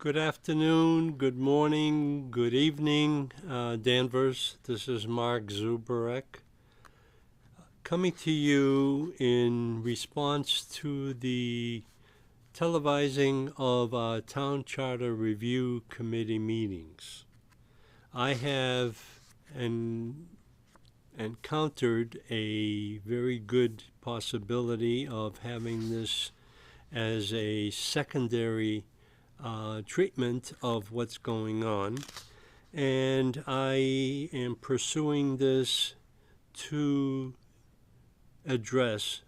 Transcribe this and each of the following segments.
Good afternoon, good morning, good evening, Danvers. This is Mark Zuberek coming to you in response to the televising of our Town Charter Review Committee meetings. I have encountered a very good possibility of having this as a secondary treatment of what's going on, and I am pursuing this to address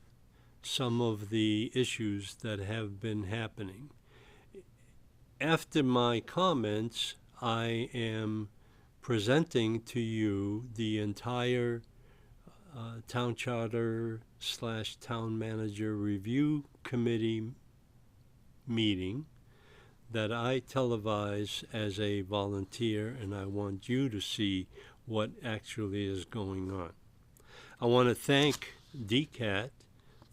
some of the issues that have been happening. After my comments, I am presenting to you the entire Town Charter / Town Manager Review Committee meeting that I televise as a volunteer, and I want you to see what actually is going on. I want to thank DCAT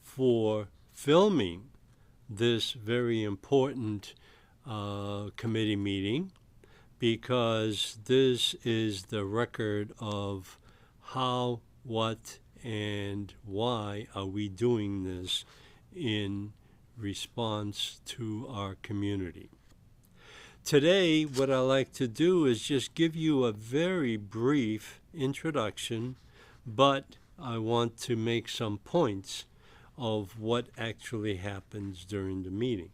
for filming this very important committee meeting, because this is the record of how, what, and why are we doing this in response to our community. Today, what I like to do is just give you a very brief introduction, but I want to make some points of what actually happens during the meeting.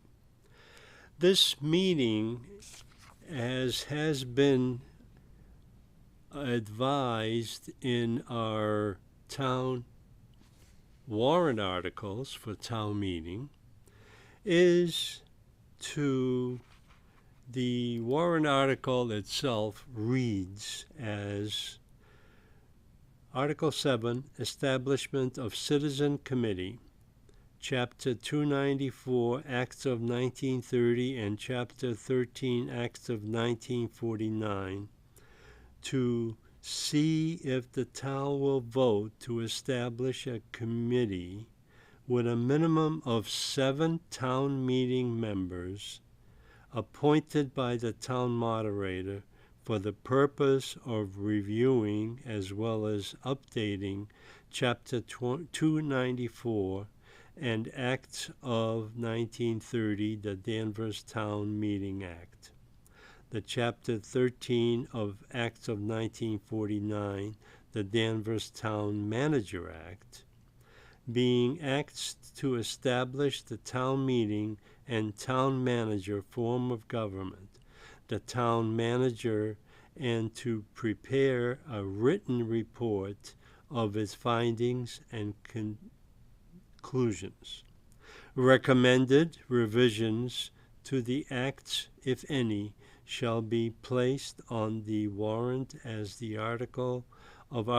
This meeting, as has been advised in our town warrant articles for town meeting, is to the warrant article itself reads as Article 7, Establishment of Citizen Committee, Chapter 294, Acts of 1930, and Chapter 13, Acts of 1949, to see if the town will vote to establish a committee with a minimum of 7 town meeting members appointed by the town moderator for the purpose of reviewing as well as updating Chapter 294 and Acts of 1930, the Danvers Town Meeting Act, the Chapter 13 of Acts of 1949, the Danvers Town Manager Act, being acts to establish the town meeting and town manager form of government, the town manager, and to prepare a written report of its findings and conclusions. Recommended revisions to the acts, if any, shall be placed on the warrant as the article or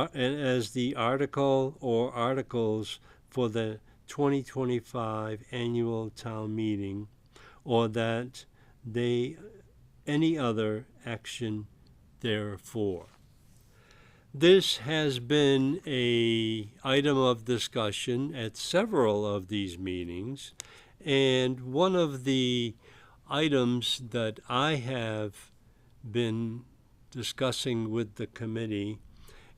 articles for the 2025 annual town meeting, or that any other action therefore. This has been an item of discussion at several of these meetings, and one of the items that I have been discussing with the committee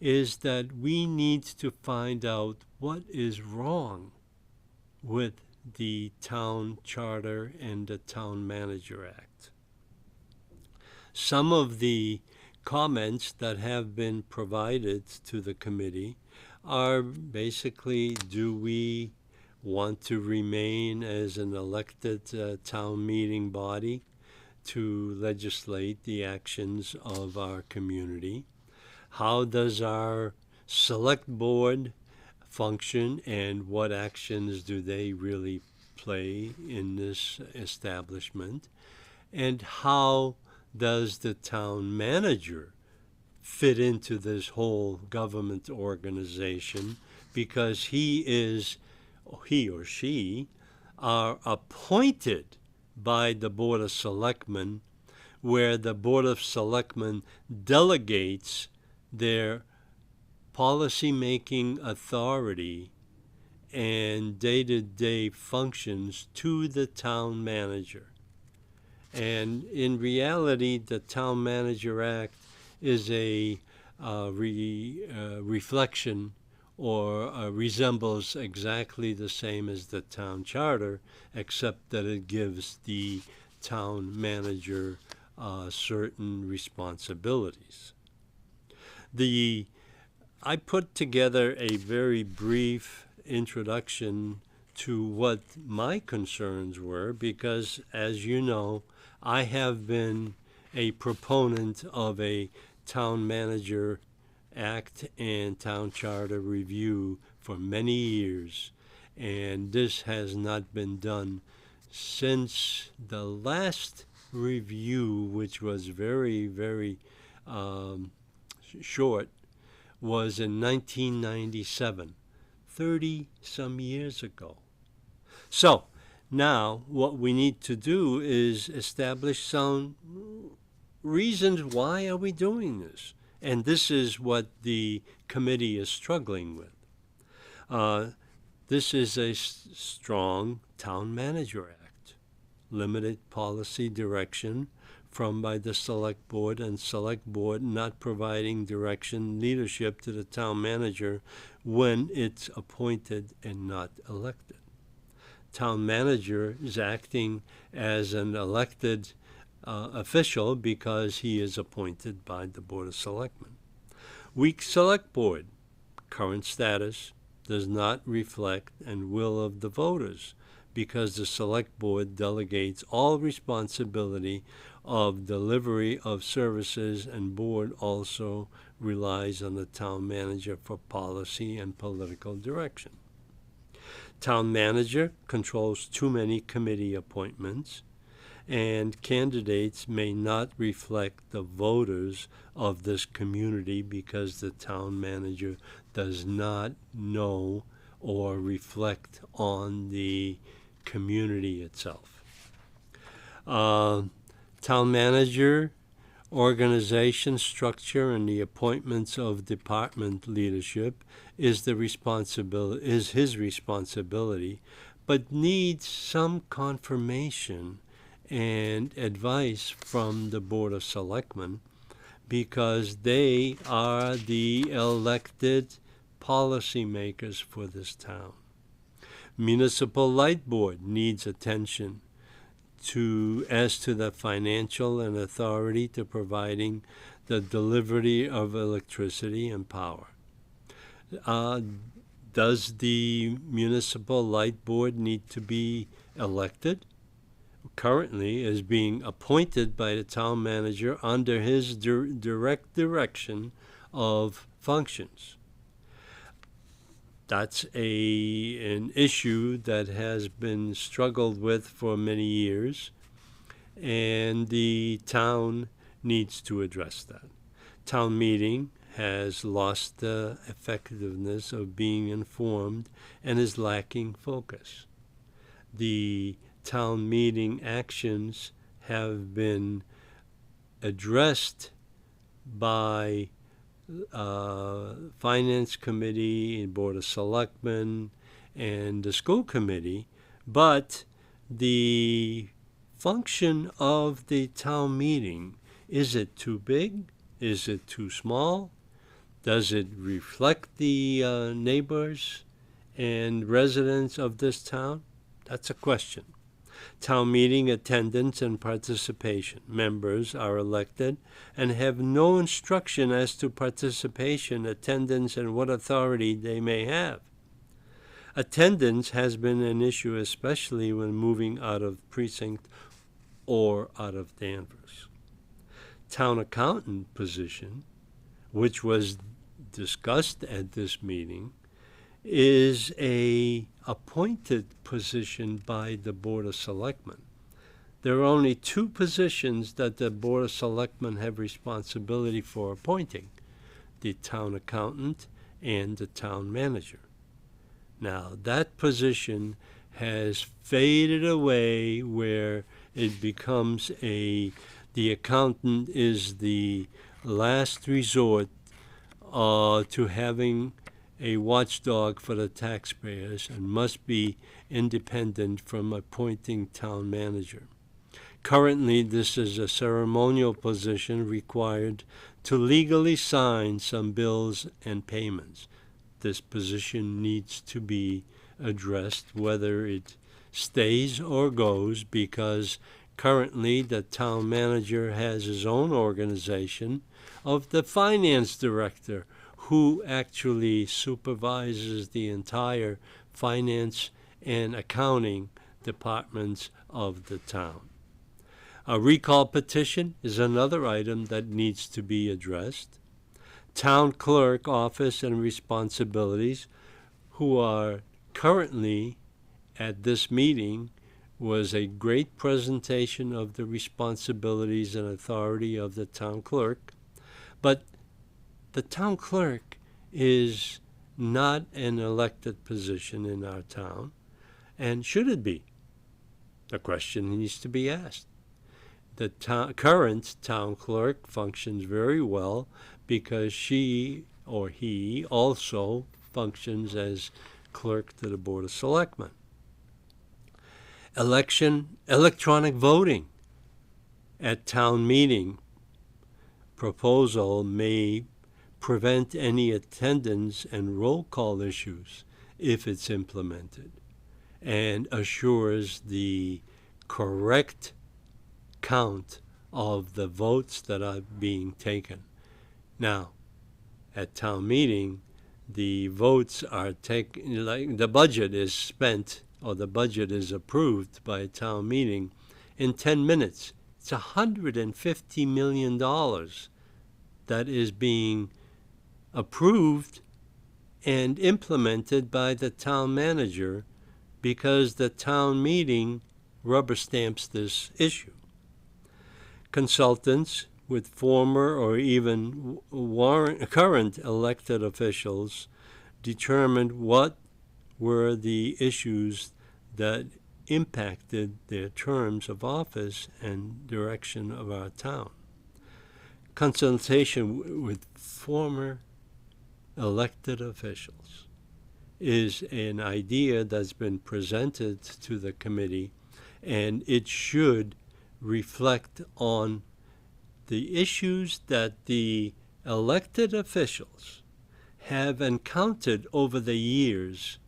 is that we need to find out what is wrong with the Town Charter and the Town Manager Act. Some of the comments that have been provided to the committee are basically, do we want to remain as an elected town meeting body to legislate the actions of our community? How does our select board function, and what actions do they really play in this establishment? And how does the town manager fit into this whole government organization? Because he or she are appointed by the Board of Selectmen, where the Board of Selectmen delegates their policy-making authority and day-to-day functions to the town manager. And in reality, the Town Manager Act is a reflection or resembles exactly the same as the town charter, except that it gives the town manager certain responsibilities. I put together a very brief introduction to what my concerns were because, as you know, I have been a proponent of a town manager act and town charter review for many years, and this has not been done since the last review, which was very, very short, was in 1997, 30 some years ago. So now what we need to do is establish some reasons why are we doing this. And this is what the committee is struggling with. This is a strong Town Manager Act, limited policy direction from by the Select Board, and Select Board not providing direction, leadership to the Town Manager when it's appointed and not elected. Town Manager is acting as an elected official because he is appointed by the Board of Selectmen. Weak Select Board, current status, does not reflect and will of the voters because the Select Board delegates all responsibility of delivery of services, and Board also relies on the Town Manager for policy and political direction. Town Manager controls too many committee appointments, and candidates may not reflect the voters of this community because the Town Manager does not know or reflect on the community itself. Town Manager organization structure and the appointments of department leadership is his responsibility, but needs some confirmation and advice from the Board of Selectmen because they are the elected policymakers for this town. Municipal Light Board needs attention as to the financial and authority to providing the delivery of electricity and power. Does the Municipal Light Board need to be elected? Currently is being appointed by the Town Manager under his direct direction of functions. That's an issue that has been struggled with for many years, and the town needs to address that. Town meeting has lost the effectiveness of being informed and is lacking focus. The town meeting actions have been addressed by Finance Committee and Board of Selectmen and the School Committee, but the function of the town meeting, is it too big? Is it too small? Does it reflect the neighbors and residents of this town? That's a question. Town meeting attendance and participation. Members are elected and have no instruction as to participation, attendance, and what authority they may have. Attendance has been an issue, especially when moving out of precinct or out of Danvers. Town accountant position, which was discussed at this meeting, is a appointed position by the Board of Selectmen. There are only two positions that the Board of Selectmen have responsibility for appointing, the town accountant and the town manager. Now, that position has faded away where it becomes the accountant is the last resort to having a watchdog for the taxpayers and must be independent from appointing town manager. Currently, this is a ceremonial position required to legally sign some bills and payments. This position needs to be addressed, whether it stays or goes, because currently the town manager has his own organization of the finance director, who actually supervises the entire finance and accounting departments of the town. A recall petition is another item that needs to be addressed. Town clerk office and responsibilities, who are currently at this meeting, was a great presentation of the responsibilities and authority of the town clerk. But the town clerk is not an elected position in our town, and should it be? The question needs to be asked. The current town clerk functions very well because she or he also functions as clerk to the Board of Selectmen. Electronic voting at town meeting proposal may prevent any attendance and roll call issues if it's implemented, and assures the correct count of the votes that are being taken. Now, at town meeting, the votes are taken, like the budget is spent, or the budget is approved by a town meeting in 10 minutes. It's $150 million that is being approved and implemented by the town manager because the town meeting rubber stamps this issue. Consultants with former or even current elected officials determined what were the issues that impacted their terms of office and direction of our town. Consultation with former elected officials is an idea that's been presented to the committee, and it should reflect on the issues that the elected officials have encountered over the years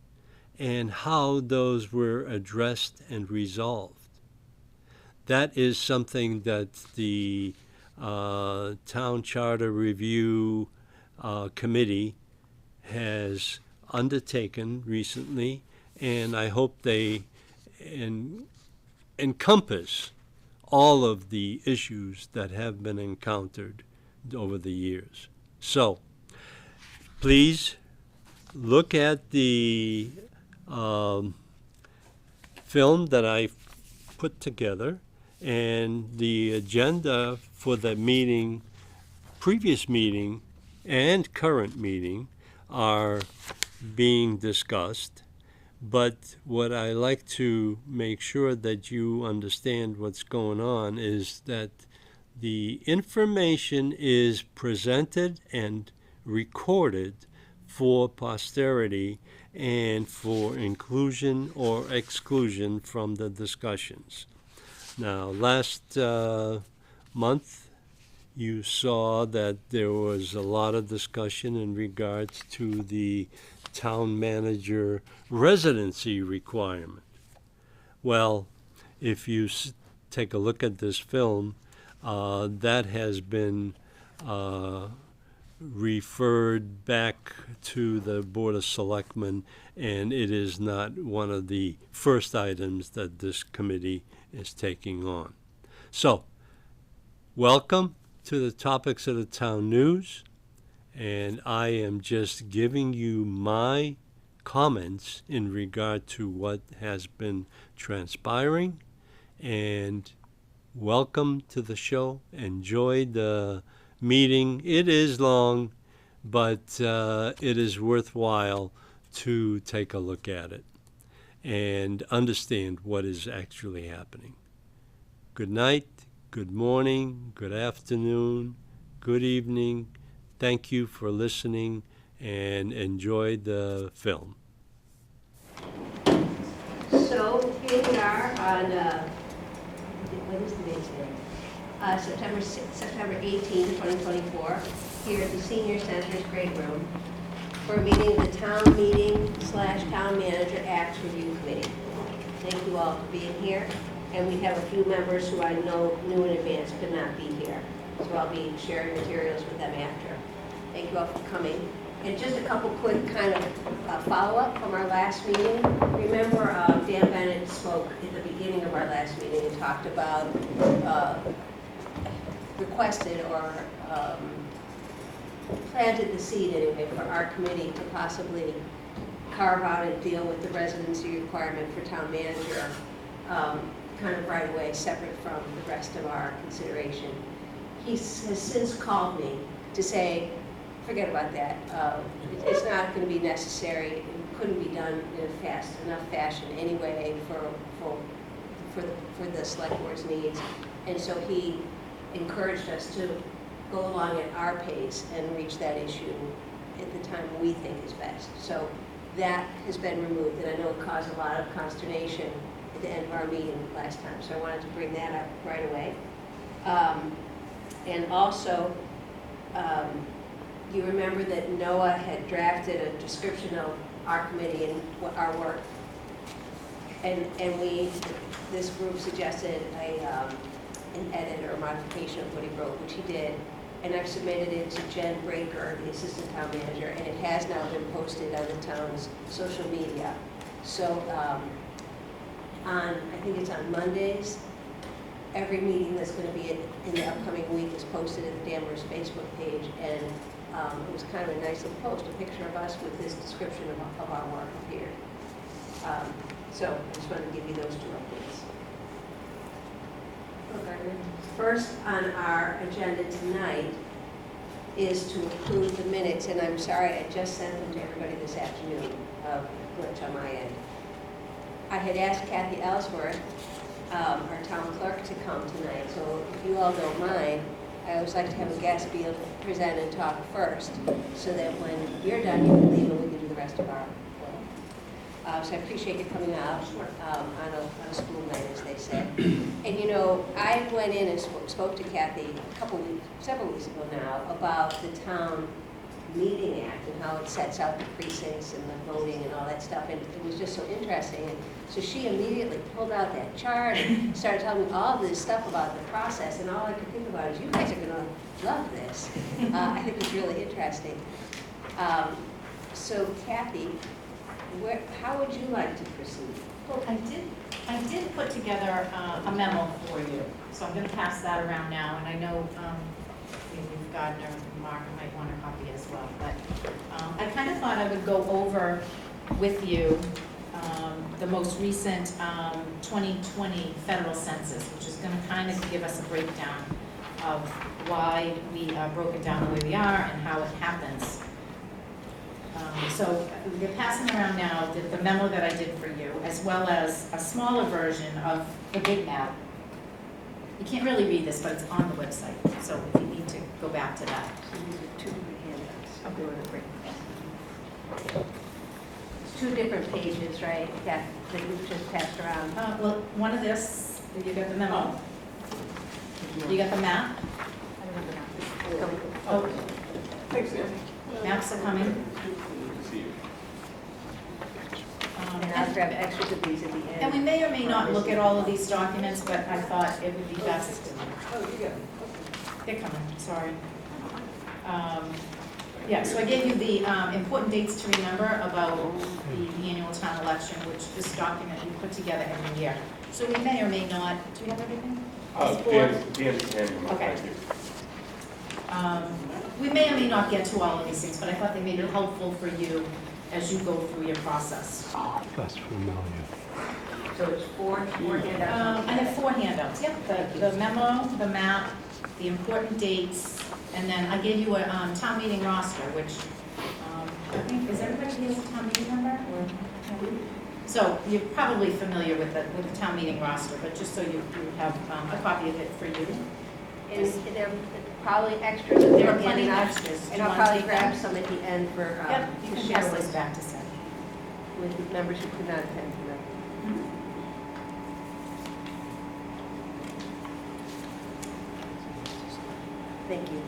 and how those were addressed and resolved. That is something that the Town Charter Review Committee has undertaken recently, and I hope they encompass all of the issues that have been encountered over the years. So, please look at the film that I put together, and the agenda for the meeting, previous meeting and current meeting, are being discussed. But what I like to make sure that you understand what's going on is that the information is presented and recorded for posterity and for inclusion or exclusion from the discussions. Now, last month, you saw that there was a lot of discussion in regards to the town manager residency requirement. Well, if you take a look at this film, that has been referred back to the Board of Selectmen, and it is not one of the first items that this committee is taking on. So, welcome to the Topics of the Town News, and I am just giving you my comments in regard to what has been transpiring, and welcome to the show. Enjoy the meeting. It is long, but it is worthwhile to take a look at it and understand what is actually happening. Good night, good morning, good afternoon, good evening. Thank you for listening, and enjoy the film. So here we are on what is the date today? September 18, 2024, here at the Senior Center's Great Room for a meeting of the Town Meeting/Town Manager Acts Review Committee. Thank you all for being here, and we have a few members who I know knew in advance could not be here, so I'll be sharing materials with them after. Thank you all for coming. And just a couple quick kind of follow-up from our last meeting. Remember, Dan Bennett spoke at the beginning of our last meeting and talked about, requested or planted the seed anyway for our committee to possibly carve out and deal with the residency requirement for town manager kind of right away, separate from the rest of our consideration. He has since called me to say, forget about that. It's not going to be necessary. It couldn't be done in a fast enough fashion anyway for the select board's needs. And so he encouraged us to go along at our pace and reach that issue at the time we think is best. So that has been removed, and I know it caused a lot of consternation at the end of our meeting last time. So I wanted to bring that up right away. And also, you remember that Noah had drafted a description of our committee and our work, and this group suggested an edit or modification of what he wrote, which he did, and I've submitted it to Jen Breaker, the assistant town manager, and it has now been posted on the town's social media. So I think it's on Mondays. Every meeting that's going to be in the upcoming week is posted at the Danvers Facebook page, and it was kind of a nice little post, a picture of us with this description of our work here. So I just wanted to give you those two updates. First on our agenda tonight is to approve the minutes, and I'm sorry, I just sent them to everybody this afternoon, glitch on my end. I had asked Kathy Ellsworth, our town clerk, to come tonight, so if you all don't mind, I always like to have a guest be able to present and talk first, so that when you're done, you can leave and we can do the rest of our work. So I appreciate you coming out on a school night, as they say. And you know, I went in and spoke to Kathy several weeks ago now, about the town meeting act and how it sets out the precincts and the voting and all that stuff, and it was just so interesting. And so she immediately pulled out that chart and started telling me all this stuff about the process, and all I could think about is, you guys are going to love this. I think it's really interesting. So Kathy, how would you like to proceed? Well, I did put together a memo for you, so I'm going to pass that around now, and I know we've gotten Mark might want a copy as well, but I kind of thought I would go over with you the most recent 2020 federal census, which is going to kind of give us a breakdown of why we broke it down the way we are and how it happens. So we're passing around now the memo that I did for you, as well as a smaller version of the big map. You can't really read this, but it's on the website, so if you need to go back to that. So these are two different handouts. I'm doing a break. It's two different pages, right, that we've just passed around? Well, one of this, you got the memo. You got the map. Oh, maps are coming. And I'll grab extras of these at the end. And we may or may not look at all of these documents, but I thought it would be best. Oh, you go. They're coming, sorry. Yeah, so I gave you the important dates to remember about the annual town election, which this document we put together every year. So we may or may not, do you have everything? Okay. We may or may not get to all of these things, but I thought they may be helpful for you as you go through your process. That's familiar. So it's four handouts? I have 4 handouts, yep. The memo, the map, the important dates, and then I gave you a town meeting roster, which I think, is everybody here a town meeting member? So you're probably familiar with the town meeting roster, but just so you have a copy of it for you. And there are probably extras. There are plenty of extras. And I'll probably grab some at the end for Yep, you to can share pass this with back to Seth. members who could not attend tonight. Thank you.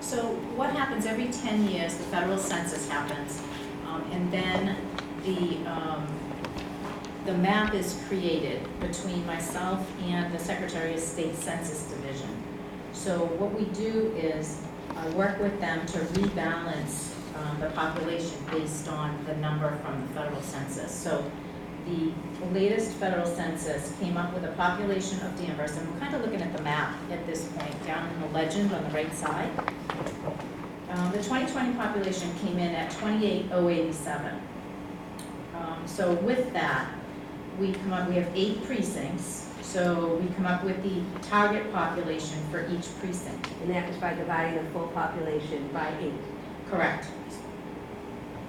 So what happens every 10 years, the federal census happens, and then the map is created between myself and the Secretary of State Census Division. So what we do is work with them to rebalance the population based on the number from the federal census. So the latest federal census came up with a population of Danvers, and we're kind of looking at the map at this point, down in the legend on the right side. The 2020 population came in at 28,087. So with that, we have 8 precincts, so we come up with the target population for each precinct. And that was by dividing the full population by 8. Correct.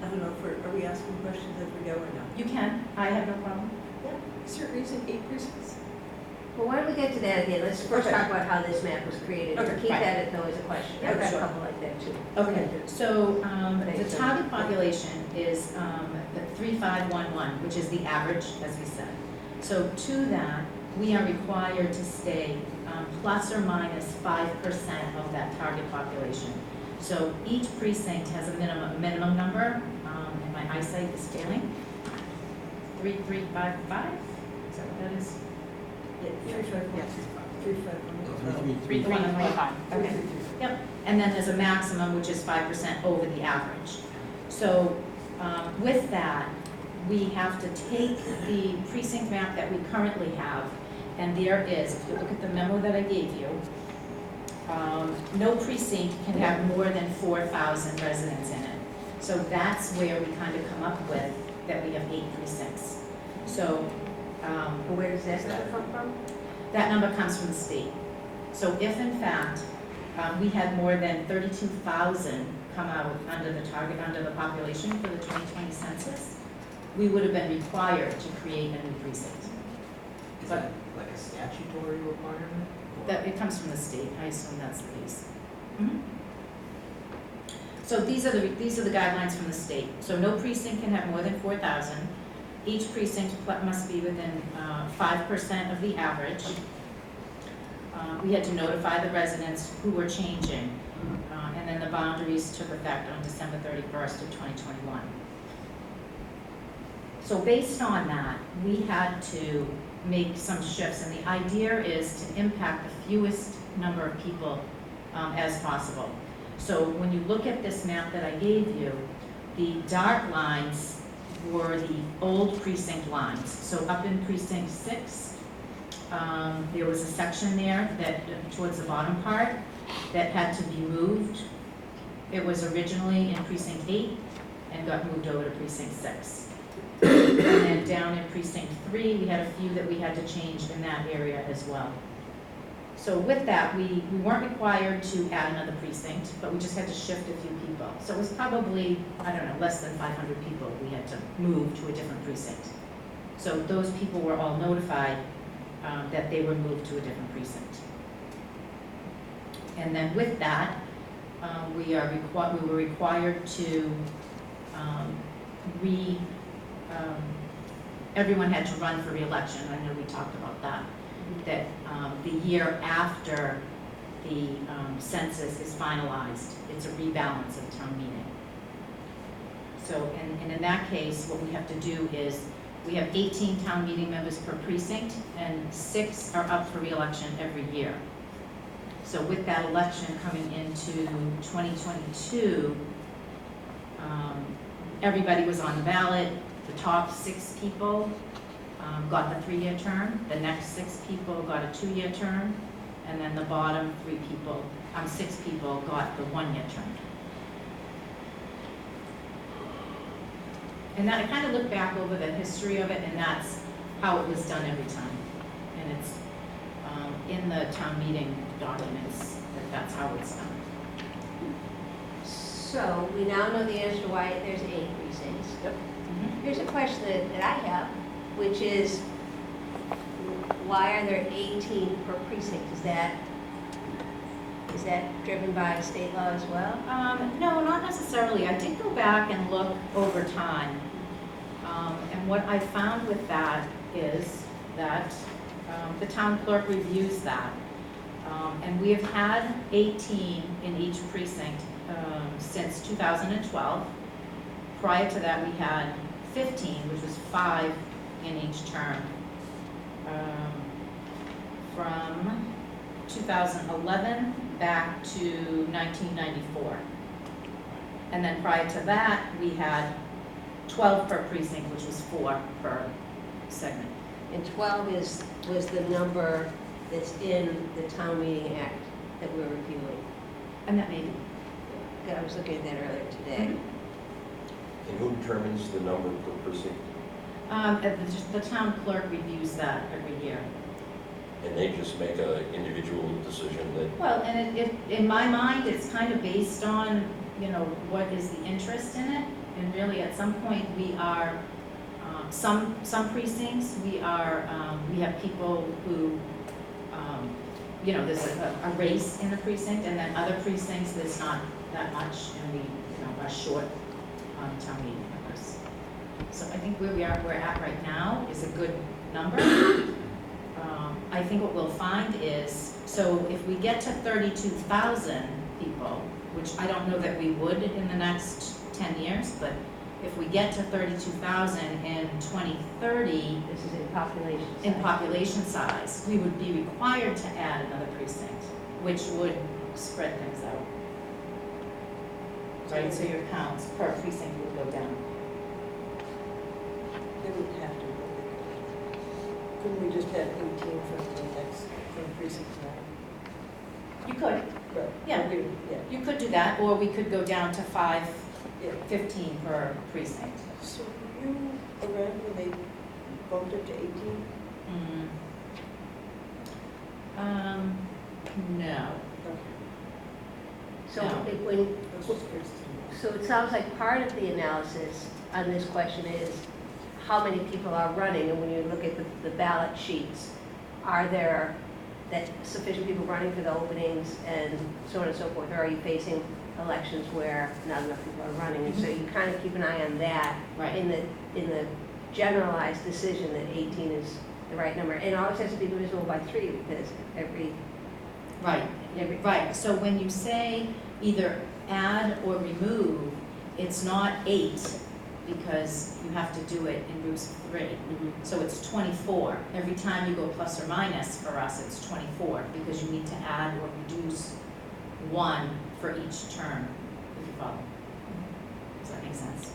I don't know if are we asking questions as we go or not? You can, I have no problem. Is there a reason 8 precincts? Well, why don't we get to that again? Let's first Okay. talk about how this map was created. Okay, Keep right. that though as a question. I've got a couple like that too. Okay, so Okay, the so- target population is the 3511, which is the average, as we said. So to that, we are required to stay plus or minus 5% of that target population. So each precinct has a minimum number, and my eyesight is failing. 3355, is that what that is? Yeah, 351. 3355. Okay. Yep, and then there's a maximum, which is 5% over the average. So with that, we have to take the precinct map that we currently have, and there is, if you look at the memo that I gave you, no precinct can have more than 4,000 residents in it. So that's where we kind of come up with that we have 8 precincts. So And where does that number come from? that number comes from the state. So if in fact, we had more than 32,000 come out under the target, under the population for the 2020 census, we would have been required to create a new precinct. Is that like a statutory requirement? That, it comes from the state, I assume that's the case. So these are the guidelines from the state. So no precinct can have more than 4,000. Each precinct must be within 5% of the average. We had to notify the residents who were changing, and then the boundaries took effect on December 31st of 2021. So based on that, we had to make some shifts, and the idea is to impact the fewest number of people as possible. So when you look at this map that I gave you, the dark lines were the old precinct lines. So up in precinct 6, there was a section there that, towards the bottom part, that had to be moved. It was originally in precinct 8 and got moved over to precinct 6. And then down in precinct 3, we had a few that we had to change in that area as well. So with that, we weren't required to add another precinct, but we just had to shift a few people. So it was probably, I don't know, less than 500 people we had to move to a different precinct. So those people were all notified that they were moved to a different precinct. And then with that, we were required to everyone had to run for re-election. I know we talked about that. That the year after the census is finalized, it's a rebalance of town meeting. So, and in that case, what we have to do is, we have 18 town meeting members per precinct, and 6 are up for re-election every year. So with that election coming into 2022, everybody was on the ballot. The top 6 people got the 3-year term, the next 6 people got a 2-year term, and then the bottom 6 people got the 1-year term. And then I kind of look back over the history of it, and that's how it was done every time. And it's in the town meeting documents that's how it's done. So we now know the answer to why there's 8 precincts. Yep. Here's a question that I have, which is, why are there 18 per precinct? Is that driven by state law as well? No, not necessarily. I did go back and look over time. And what I found with that is that the town clerk reviews that. And we have had 18 in each precinct since 2012. Prior to that, we had 15, which was 5 in each term. From 2011 back to 1994. And then prior to that, we had 12 per precinct, which was 4 per segment. And 12 was the number that's in the town meeting act that we're reviewing. And that may be. I was looking at that earlier today. And who determines the number per precinct? The town clerk reviews that every year. And they just make an individual decision that, Well, and it, in my mind, it's kind of based on, you know, what is the interest in it. And really, at some point, we are, some precincts, we have people who, you know, there's a race in the precinct, and then other precincts, there's not that much, and we, you know, are short on town meeting members. So I think where we're at right now is a good number. I think what we'll find is, so if we get to 32,000 people, which I don't know that we would in the next 10 years, but if we get to 32,000 in 2030, This is in population size. in population size, we would be required to add another precinct, which would spread things out. Right, so your counts per precinct would go down. They would have to. Couldn't we just have 18 for the next, for precinct You could, Right. Yeah. Okay, yeah, you could do that, or we could go down to yeah. 15 per precinct. So were you around when they bumped it to 18? No. So No. when, That's just curious to so it sounds like part of the analysis on this question is how many people are running, and when you look at the ballot sheets, are there that sufficient people running for the openings and so on and so forth, or are you facing elections where not enough people are running? And so you kind of keep an eye on that Right. in the generalized decision that 18 is the right number. And it always has to be divisible by 3 because every, Right, so when you say either add or remove, it's not 8, because you have to do it in groups of 3. So it's 24. Every time you go plus or minus, for us, it's 24, because you need to add or reduce 1 for each term, if you follow. Does that make sense?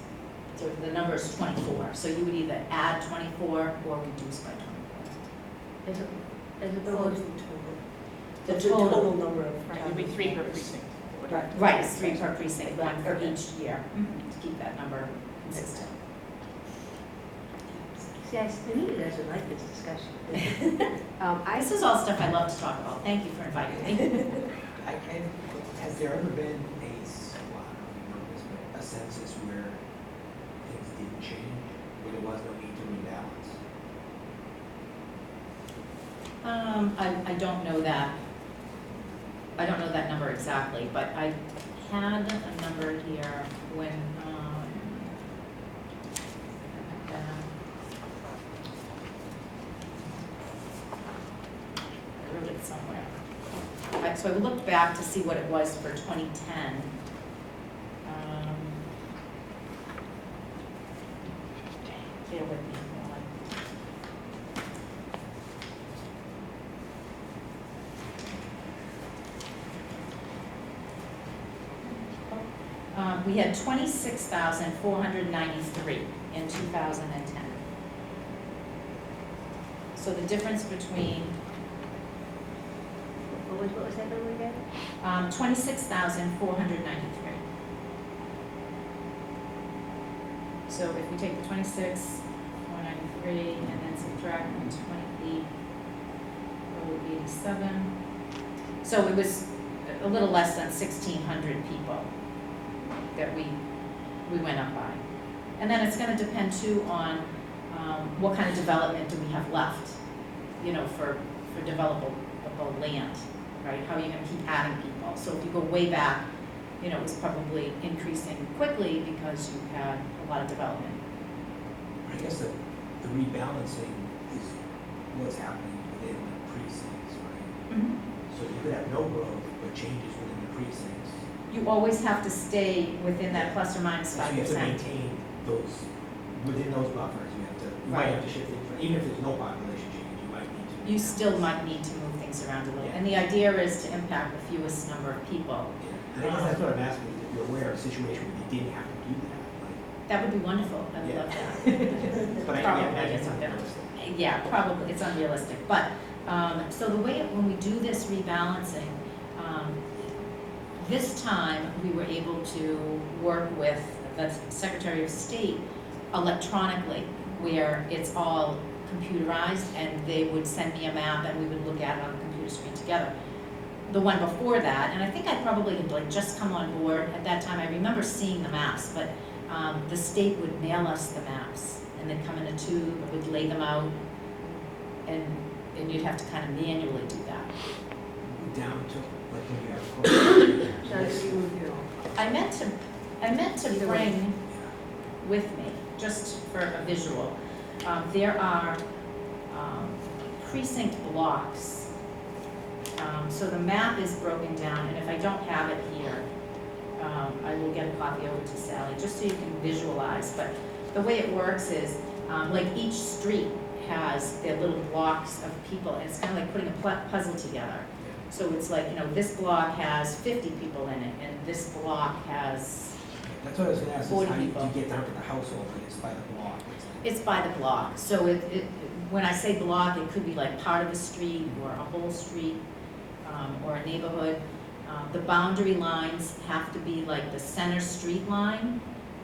So the number is 24, so you would either add 24 or reduce by 24. as know. opposed What is the total? The What's total. number of Right, town it'd be 3 per members? precinct. Right, it's 3 per precinct, 1 for Okay. each year, to keep that number consistent. See, the media doesn't like this discussion. This is all stuff I love to talk about. Thank you for inviting me. Has there ever been a census where things didn't change, where there was no need to rebalance? I don't know that. I don't know that number exactly, but I had a number here when, I wrote it somewhere. So I looked back to see what it was for 2010. Bear with me. We had 26,493 in 2010. So the difference between What was that number again? 26,493. So if we take the 26,493 and then subtract the 28, it would be 87. So it was a little less than 1,600 people that we went up by. And then it's going to depend too on what kind of development do we have left, you know, for developable land, right? How are you going to keep adding people? So if you go way back, you know, it was probably increasing quickly because you had a lot of development. I guess the rebalancing is what's happening within the precincts, right? So you could have no growth, but changes within the precincts. You always have to stay within that plus or minus So you have to 5%. maintain those, within those buffers, you might have to shift things, even if there's no population change, you might need to. You still might need to move things around a little. Yeah. And the idea is to impact the fewest number of people. Yeah. And I guess that's what I'm asking, is if you're aware of a situation where you didn't have to do that, like. That would be wonderful. I would Yeah. love that. But I Probably, imagine it's it's unrealistic. Yeah, probably, it's unrealistic. But, so the way, when we do this rebalancing, this time, we were able to work with the Secretary of State electronically, where it's all computerized, and they would send me a map, and we would look at it on the computer screen together. The one before that, and I think I probably had like just come on board at that time, I remember seeing the maps, but the state would mail us the maps, and they'd come in a tube, and we'd lay them out, and you'd have to kind of manually do that. Down to, like, when you have. So it's smooth, you know. I meant to bring with me, just for a visual, there are precinct blocks. So the map is broken down, and if I don't have it here, I will get a copy over to Sally, just so you can visualize. But the way it works is, like each street has their little blocks of people, and it's kind of like putting a puzzle together. So it's like, you know, this block has 50 people in it, and this block has, That's what I was gonna ask, is 40 how do you people. get down to the household, but it's by the block? it's by the block. So when I say block, it could be like part of a street, or a whole street, or a neighborhood. The boundary lines have to be like the center street line,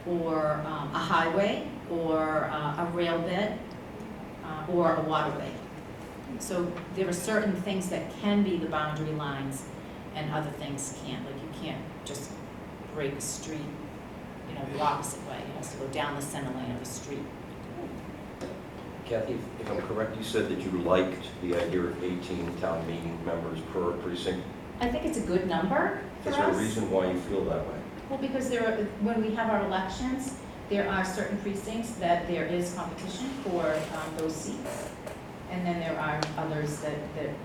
or a highway, or a rail bed, or a waterway. So there are certain things that can be the boundary lines, and other things can't. Like you can't just break a street, you know, the opposite way. It has to go down the center lane of a street. Kathy, if I'm correct, you said that you liked the idea of 18 town meeting members per precinct. I think it's a good number for us. Is there a reason why you feel that way? Well, because when we have our elections, there are certain precincts that there is competition for those seats. And then there are others that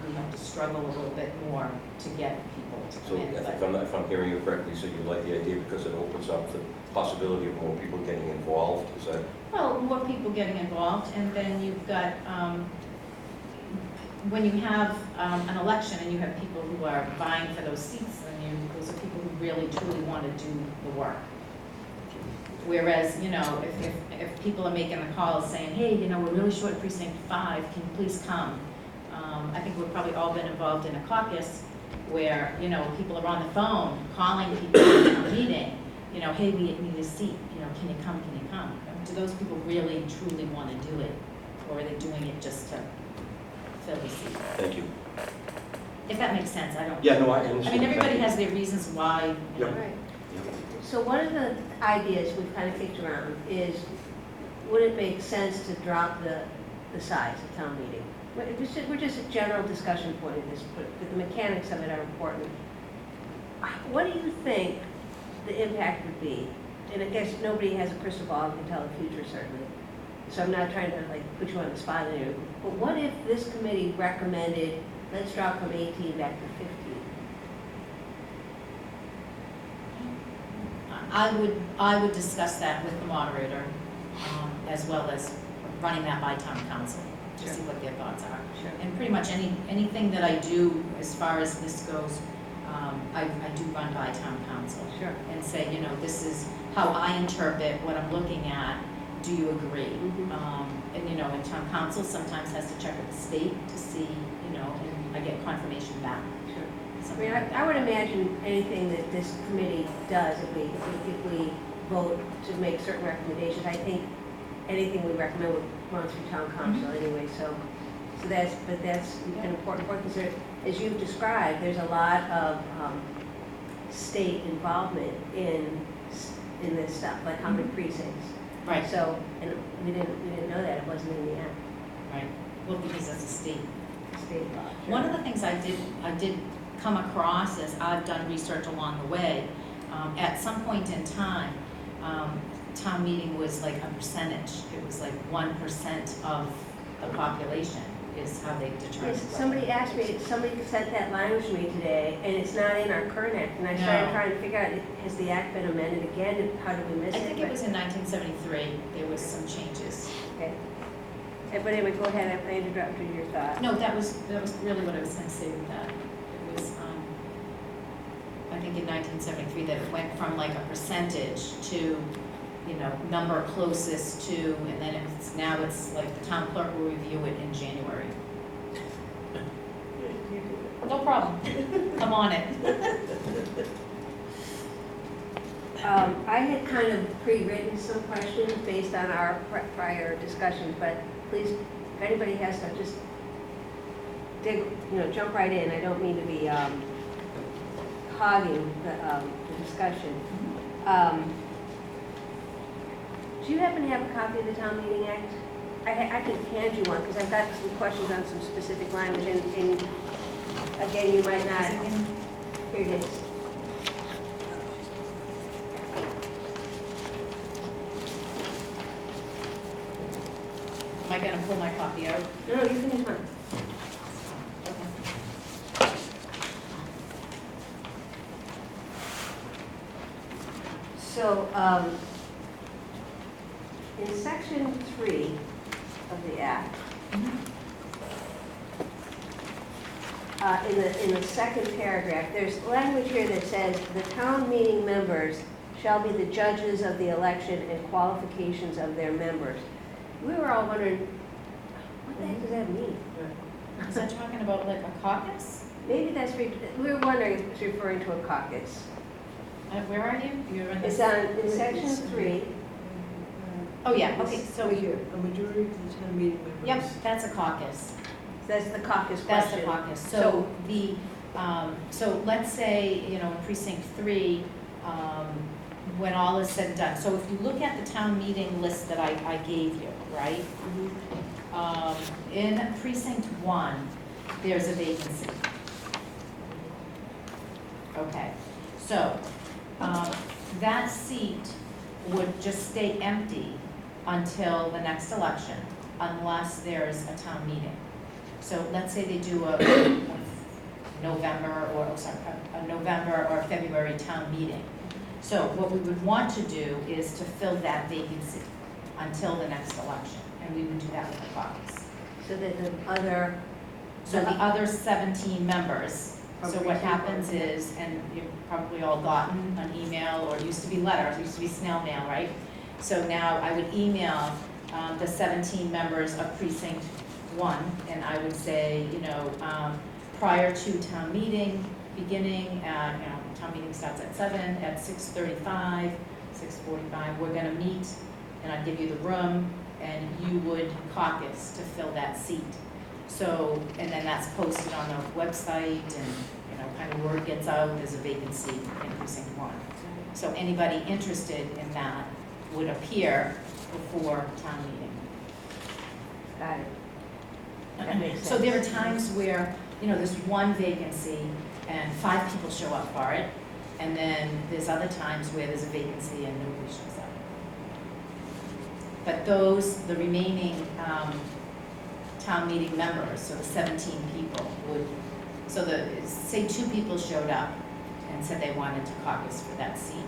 we have to struggle a little bit more to get people to So come in. if I'm hearing you correctly, so you like the idea because it opens up the possibility of more people getting involved, is that? Well, more people getting involved, and then you've got, when you have an election and you have people who are vying for those seats, then those are people who really truly want to do the work. Whereas, you know, if people are making the calls saying, hey, you know, we're really short of precinct 5, can you please come? I think we've probably all been involved in a caucus where, you know, people are on the phone calling people in a meeting, you know, hey, we need a seat, you know, can you come, can you come? Do those people really truly want to do it? Or are they doing it just to fill the seat? Thank you. If that makes sense, I don't. Yeah, no, I I understand. mean, everybody Thank you. has their reasons why, you know. Yep. Right. So one of the ideas we've kind of kicked around is, would it make sense to drop the size of town meeting? We're just a general discussion point at this point, but the mechanics of it are important. What do you think the impact would be? And I guess nobody has a crystal ball and can tell the future, certainly. So I'm not trying to like put you on the spot there. But what if this committee recommended, let's drop from 18 back to 15? I would discuss that with the moderator, as well as running that by town council, to Sure. see what their thoughts are. Sure. And pretty much anything that I do, as far as this goes, I do run by town council. Sure. And say, you know, this is how I interpret what I'm looking at, do you agree? Mhm. And, you know, and town council sometimes has to check with the state to see, you know, and I get confirmation back. Sure. I something mean, like I would that. imagine anything that this committee does, if we vote to make certain recommendations, I think anything we recommend would run through town council anyway, so that's an important point, because as you've described, there's a lot of state involvement in this stuff, like how many precincts. Right, So, and we didn't know that, it wasn't in the act, right. Well, because that's a state. state law. One of the things I did come across as I've done research along the way, at some point in time, town meeting was like a percentage. It was like 1% of the population. is how they determine. Yes, somebody asked me, somebody sent that language to me today, and it's not in our current act, and I started No. trying to figure out, has the act been amended again, how did we miss I it? think it was in 1973, there was some changes. Okay. But anyway, go ahead, I interrupted your thought. No, that was really what I was gonna say with that. It was, I think in 1973, that it went from like a percentage to, you know, number closest to, and then now it's like the town clerk will review it in January. No problem, I'm on it. I had kind of pre-written some questions based on our prior discussions, but please, if anybody has stuff, just dig, jump right in. I don't mean to be hogging the discussion. Do you happen to have a copy of the Town Meeting Act? I can hand you one, because I've got some questions on some specific language, and again, you might not. Here it is. Am I gonna pull my copy out? No, you can use mine. So, in section 3 of the act, in the second paragraph, there's language here that says, "The town meeting members shall be the judges of the election and qualifications of their members." We were all wondering, what the heck does that mean? Is that talking about like a caucus? Maybe that's, we were wondering if it's referring to a caucus. Where are you? You're in It's this? in section 3. Oh, yeah, okay, so, Over here, a majority of the town meeting members. yep, that's a caucus. That's the caucus That's question. the caucus. So the, so let's say, in precinct 3, when all is said and done. So if you look at the town meeting list that I gave you, right? In precinct 1, there's a vacancy. Okay, so that seat would just stay empty until the next election, unless there's a town meeting. So let's say they do a November or February town meeting. So what we would want to do is to fill that vacancy until the next election, and we would do that with the caucus. So that the other. So the other 17 members, so what happens is, and you've probably all gotten an email, or it used to be letters, it used to be snail mail, right? So now I would email the 17 members of precinct 1, and I would say, prior to town meeting beginning at, town meeting starts at 7, at 6:35, 6:45, we're gonna meet, and I'd give you the room, and you would caucus to fill that seat. So, and then that's posted on the website, and, kind of word gets out, there's a vacancy in precinct 1. So anybody interested in that would appear before town meeting. Got it. That makes So sense. there are times where, there's one vacancy and 5 people show up for it, and then there's other times where there's a vacancy and nobody shows up. But the remaining town meeting members, so the 17 people would, say 2 people showed up and said they wanted to caucus for that seat.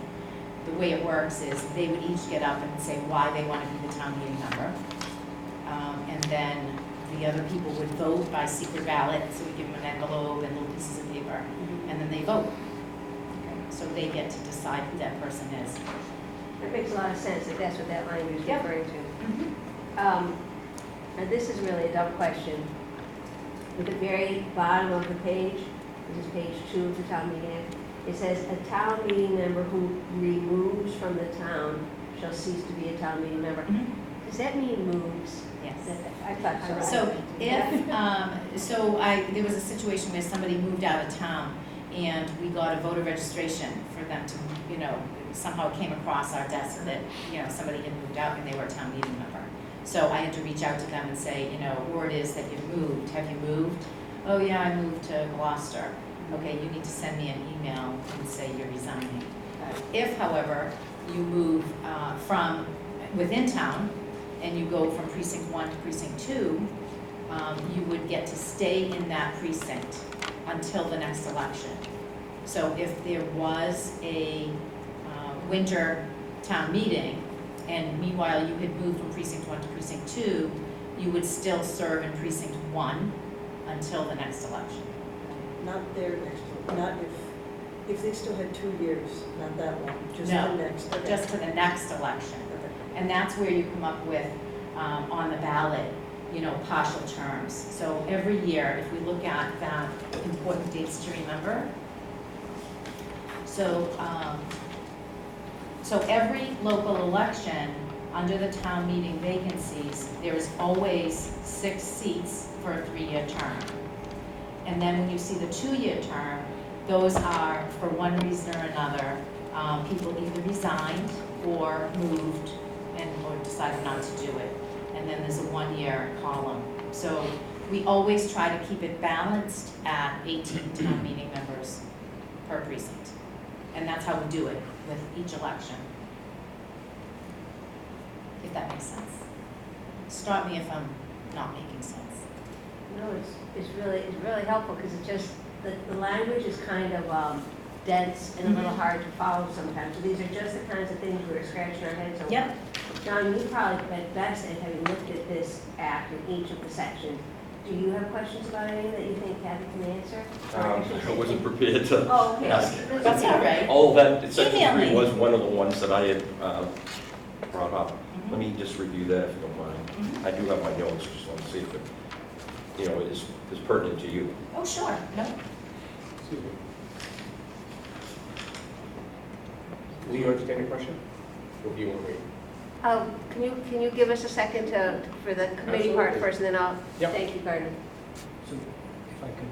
The way it works is they would each get up and say why they want to be the town meeting member. And then the other people would vote by secret ballot, so we give them an envelope and little pieces of paper, and then they vote. So they get to decide who that person is. That makes a lot of sense, if that's what that language is Yep. referring to. And this is really a dumb question. At the very bottom of the page, this is page 2 of the town meeting act, it says, "A town meeting member who removes from the town shall cease to be a town meeting member." Does that mean moves? Yes. I thought so. So if, there was a situation where somebody moved out of town, and we got a voter registration for them to, somehow it came across our desk that, somebody had moved out and they were a town meeting member. So I had to reach out to them and say, word is that you've moved. Have you moved? Oh, yeah, I moved to Gloucester. Okay, you need to send me an email and say you're resigning. If, however, you move from within town and you go from precinct 1 to precinct 2, you would get to stay in that precinct until the next election. So if there was a winter town meeting, and meanwhile you had moved from precinct 1 to precinct 2, you would still serve in precinct 1 until the next election. Not their next one, not if they still had 2 years, not that one, just No, the next. Okay. Just to the next election. Okay. And that's where you come up with, on the ballot, partial terms. So every year, if we look at that, important dates to remember. So every local election, under the town meeting vacancies, there is always 6 seats for a 3-year term. And then when you see the 2-year term, those are, for one reason or another, people either resigned or moved or decided not to do it. And then there's a 1-year column. So we always try to keep it balanced at 18 town meeting members per precinct. And that's how we do it with each election. If that makes sense. Stop me if I'm not making sense. No, it's really helpful, because it's just, the language is kind of dense and a little hard to follow sometimes. So these are just the kinds of things we're scratching our heads over. Yep. John, you probably been best at having looked at this act in each of the sections. Do you have questions about any that you think Kathy can answer? I wasn't prepared to Oh, okay. ask. That's all right. All that, section Email 3 me. was one of the ones that I had brought up. Let me just review that if you don't mind. Mhm. I do have my notes, just want to see if it, is pertinent to you. Oh, sure. No. Will you entertain a question? Or do you want to wait? Can you give us a second for the committee part Absolutely. first, and then I'll, Yep. thank you, Gardner. So if I could,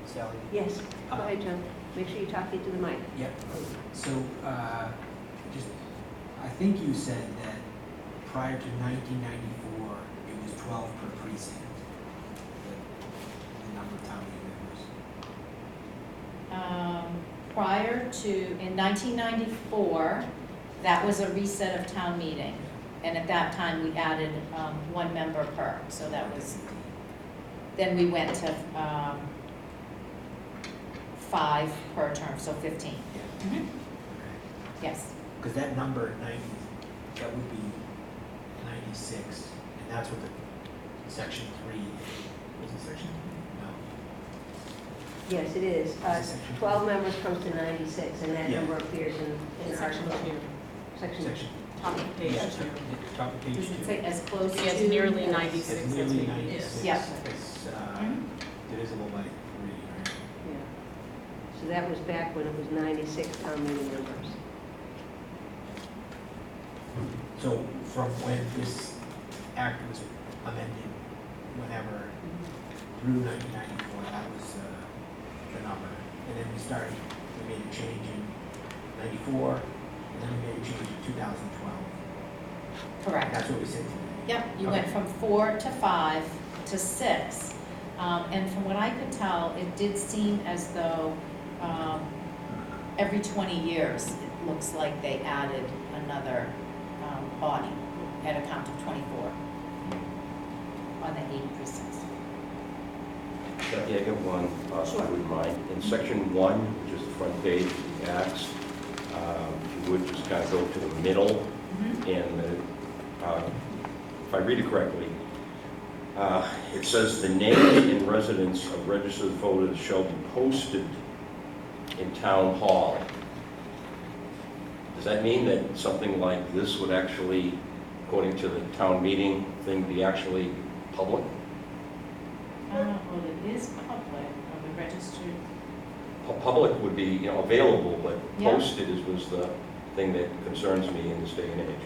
Sally? Yes, go ahead, John. Make sure you talk into the mic. Yep. So, just, I think you said that prior to 1994, it was 12 per precinct, the number of town meeting members. Prior to, in 1994, that was a reset of town meeting. And at that time, we added 1 member per. So that was, then we went to 5 per term, so 15. Yeah. Mhm. Okay. Yes. Because that number, 90, that would be 96, and that's what the section 3, was it section 3? No. Yes, it is. Is it section 12 members comes to 96, and that Yeah. number appears in Section Article. 2, Section. Section, top of page yeah, 2. top of page 2. Does it say as close to? Yes, nearly Yes. 96. It's that's nearly what it 96. is. Yeah. It's Mhm. divisible by 3, right? Yeah. So that was back when it was 96 town meeting members. So from when this act was amended, whenever, through 1994, that was the number. And then we made a change in 94, and then we made a change in 2012. Correct. That's what we said today. Yep, you Okay. went from 4 to 5 to 6. And from what I could tell, it did seem as though every 20 years, it looks like they added another body at a count of 24 on the 80 precincts. Yeah, I got one, if Sure. you wouldn't mind. In section 1, which is the front page of the acts, if you would just kind of go to the middle, and if I read it correctly, it says the names and residence of registered voters shall be posted in town hall. Does that mean that something like this would actually, according to the town meeting thing, be actually public? Well, it is public, or the registered. Public would be, available, but Yeah. posted was the thing that concerns me in this day and age.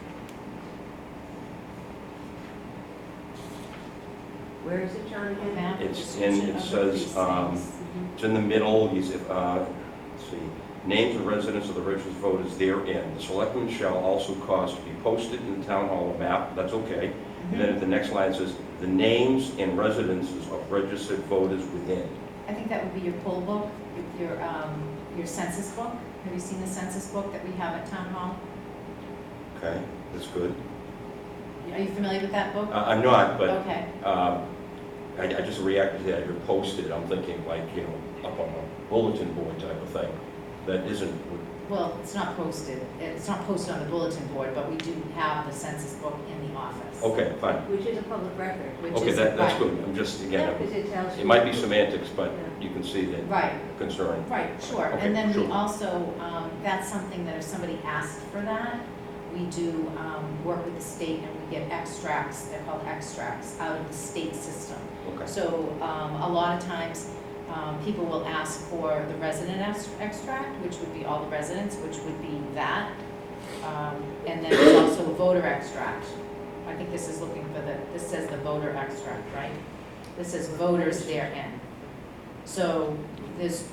Where is it, John, again? Map It's description in, it of the says, precincts. it's in the middle, let's see, names and residents of the registered voters therein. The selectmen shall also cause to be posted in the town hall a map, that's okay. And then at the next line it says, the names and residences of registered voters within. I think that would be your poll book, your census book. Have you seen the census book that we have at Town Hall? Okay, that's good. Are you familiar with that book? I'm not, but Okay. I just reacted to that, you're posted, I'm thinking like, you know, up on a bulletin board type of thing. That isn't, Well, it's not posted on the bulletin board, but we do have the census book in the office. okay, fine. Which is a public record. Which Okay, is, that's right, good. I'm just, Yeah, again, because it tells you. it might be semantics, but you can see that right, concern. right, sure. Okay, And then we sure. also, that's something that if somebody asked for that, we do work with the state and we get extracts, they're called extracts, out of the state system. Okay. So a lot of times, people will ask for the resident extract, which would be all the residents, which would be that. And then there's also a voter extract. I think this is looking for this says the voter extract, right? This says voters therein. So there's,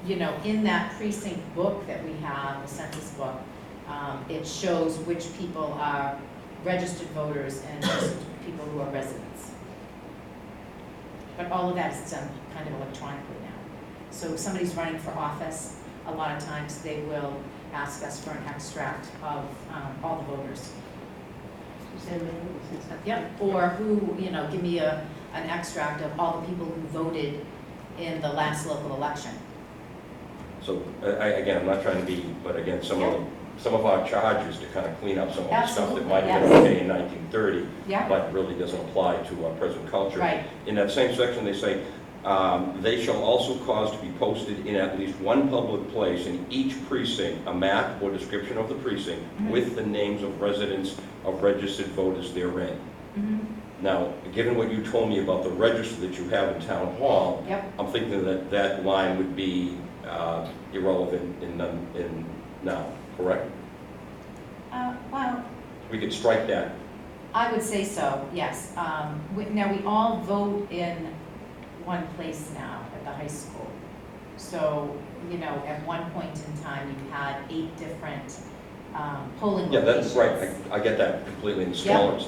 you know, in that precinct book that we have, the census book, it shows which people are registered voters and just people who are residents. But all of that is done kind of electronically now. So if somebody's running for office, a lot of times they will ask us for an extract of all the voters. Yep, or who, you know, give me an extract of all the people who voted in the last local election. So, again, I'm not trying to be, but again, some of our charges to kind of clean up some of the stuff that Absolutely, might have yes. been okay in 1930, Yeah, but really doesn't apply to our present culture. right, In that same section, they say, they shall also cause to be posted in at least one public place in each precinct, a map or description of the precinct Mhm. with the names of residents of registered voters therein. mhm, Now, given what you told me about the register that you have in Town Hall, yep. I'm thinking that that line would be irrelevant in now, correct? Well, We could strike that. I would say so, yes. Now, we all vote in one place now at the high school. So, you know, at one point in time, you had 8 different polling Yeah, locations. that's right. I get that completely. In Yep. smaller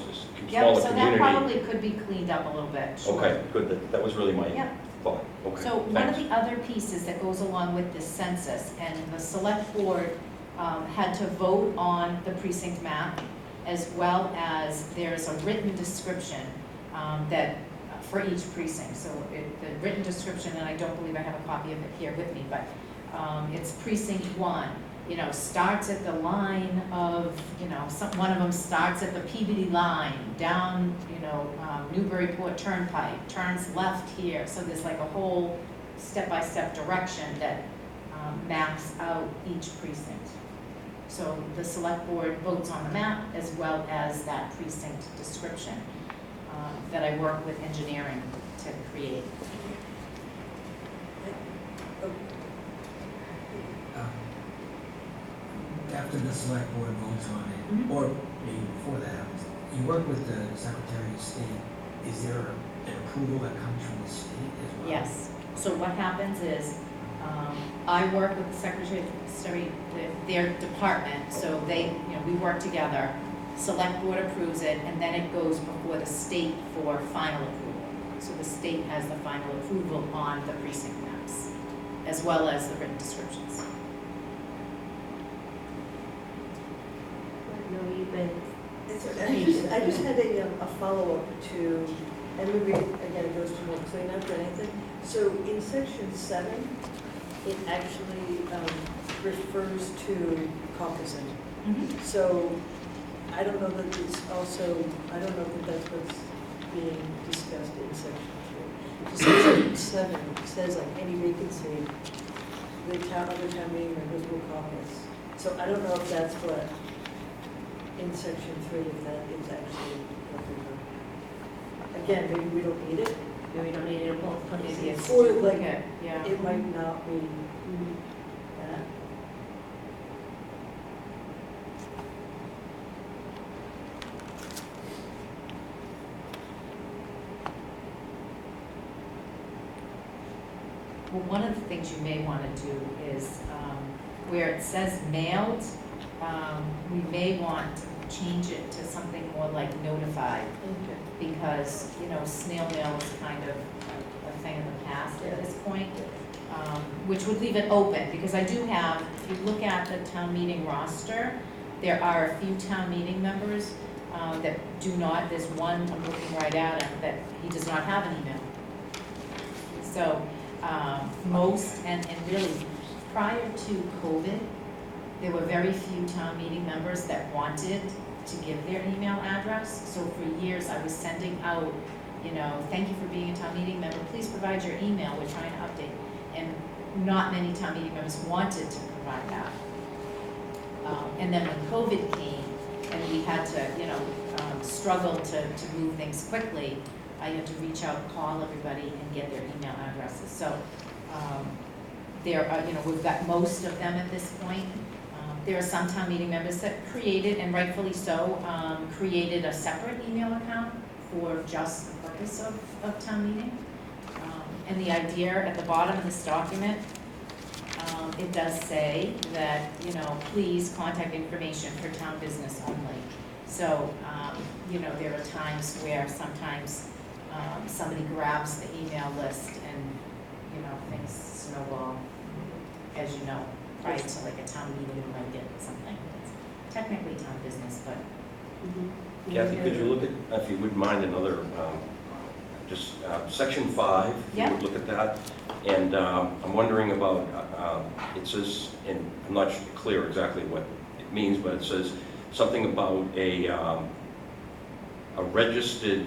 Yep, so that community. probably could be cleaned up a little bit, sure. Okay, good. That was really my Yep. thought. Okay. So one of thanks. the other pieces that goes along with this census, and the select board had to vote on the precinct map, as well as there's a written description that, for each precinct. So the written description, and I don't believe I have a copy of it here with me, but it's precinct 1, you know, starts at the line of, you know, one of them starts at the Peabody line, down, you know, Newburyport Turnpike, turns left here. So there's like a whole step-by-step direction that maps out each precinct. So the select board votes on the map as well as that precinct description that I work with engineering to create. After the select board votes on it, Mhm. or maybe before that happens, you work with the Secretary of State. Is there an approval that comes from the state as well? Yes, so what happens is, I work with the Secretary of State, their department, so they, you know, we work together. Select board approves it, and then it goes before the state for final approval. So the state has the final approval on the precinct maps, as well as the written descriptions. No, you've been, I just had a follow-up to, and maybe, again, it goes to more cleanup or anything. So in section 7, it actually refers to caucusing. So I don't know that it's also, I don't know that that's what's being discussed in section 3. Section 7 says like any vacancy, the other town meeting members will caucus. So I don't know if that's what, in section 3, if that is actually what we're doing. Again, maybe we don't need it. no, we don't need it both. Maybe it's For, like, duplicate, yeah. It might not be that. Well, one of the things you may want to do is, where it says mailed, we may want to change it to something more like notified, because, you know, snail mail is kind of a thing of the past at this point, which would leave it open, because I do have, if you look at the town meeting roster, There are a few town meeting members that do not, there's one, I'm looking right at him, that he does not have an email. So, most, and really, prior to COVID, there were very few town meeting members that wanted to give their email address. So for years, I was sending out, you know, thank you for being a town meeting member, please provide your email, we're trying to update. And not many town meeting members wanted to provide that. And then when COVID came, and we had to, you know, struggle to move things quickly, I had to reach out, call everybody, and get their email addresses. So there are, you know, we've got most of them at this point. There are some town meeting members that created, and rightfully so, created a separate email account for just the purpose of town meeting. And the idea at the bottom of this document, it does say that, you know, please contact information for town business only. So, you know, there are times where sometimes somebody grabs the email list and, you know, things snowball, as you know, prior to like a town meeting, you might get something that's technically town business, but. Kathy, could you look at, if you wouldn't mind, another, just section 5, if you would look at that. And I'm wondering about, it says, and I'm not clear exactly what it means, but it says something about a registered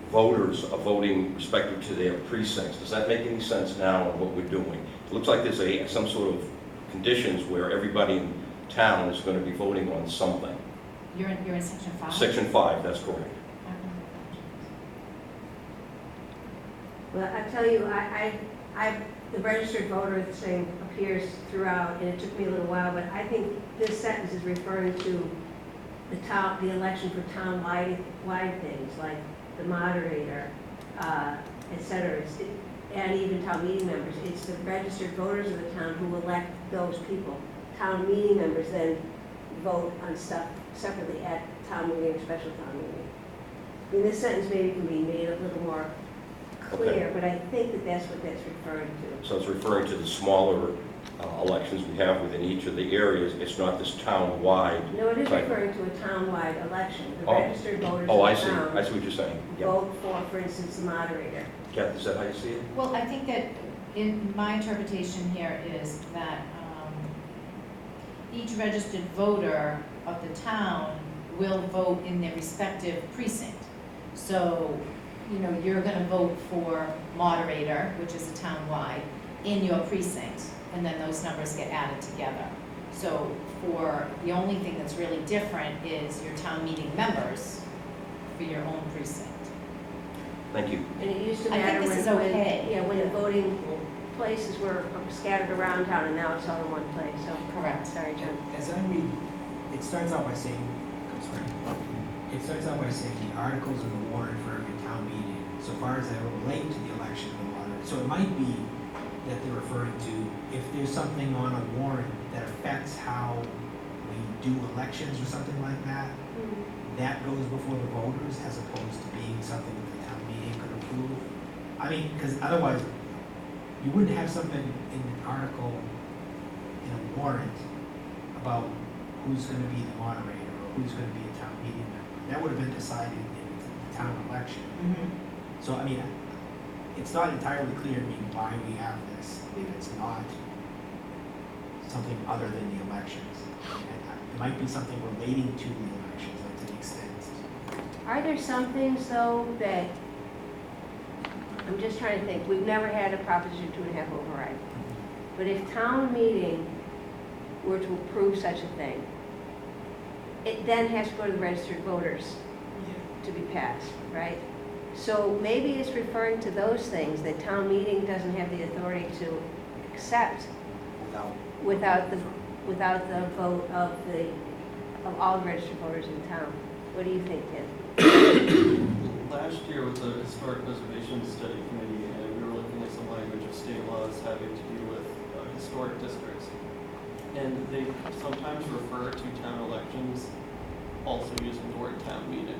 voters are voting respective to their precincts. Does that make any sense now on what we're doing? It looks like there's some sort of conditions where everybody in town is going to be voting on something. You're in section 5? Section 5, that's correct. Well, I tell you, the registered voter thing appears throughout, and it took me a little while, but I think this sentence is referring to the election for town-wide things, like the moderator, et cetera, and even town meeting members. It's the registered voters of the town who elect those people. Town meeting members then vote on stuff separately at town meeting or special town meeting. I mean, this sentence maybe can be made a little more clear, but I think that that's what that's referring to. So it's referring to the smaller elections we have within each of the areas. It's not this town-wide. No, it is type. referring to a town-wide election. The Oh. registered voters Oh, I of see. the town I see what you're saying. Yeah. vote for instance, the moderator. Kathy, is that how you see it? Well, I think that in my interpretation here is that each registered voter of the town will vote in their respective precinct. So, you know, you're gonna vote for moderator, which is a town-wide, in your precinct, and then those numbers get added together. So for, the only thing that's really different is your town meeting members for your own precinct. Thank you. And it used to I think matter this when, is okay. yeah, when the voting places were scattered around town, and now it's all in one place, so. Correct. Sorry, John. As I read, it starts out by saying, I'm sorry, it starts out by saying the articles in the warrant for every town meeting, so far as they relate to the election of the moderator. So it might be that they're referring to, if there's something on a warrant that affects how we do elections or something like that, that goes before the voters as opposed to being something that the town meeting could approve. I mean, because otherwise, you wouldn't have something in an article in a warrant about who's going to be the moderator or who's going to be a town meeting member. That would have been decided in the town election. So, I mean, it's not entirely clear to me why we have this if it's not something other than the elections. It might be something relating to the elections, like to the extent. Are there some things, though, that, I'm just trying to think, we've never had a Proposition 2.5 override. But if town meeting were to approve such a thing, it then has to go to the registered voters to be passed, right? So maybe it's referring to those things that town meeting doesn't have the authority to accept without the vote of all the registered voters in town. What do you think, Ken? Last year with the Historic Preservation Study Committee, and we were looking at some language of state laws having to do with historic districts. And they sometimes refer to town elections also using the word town meeting.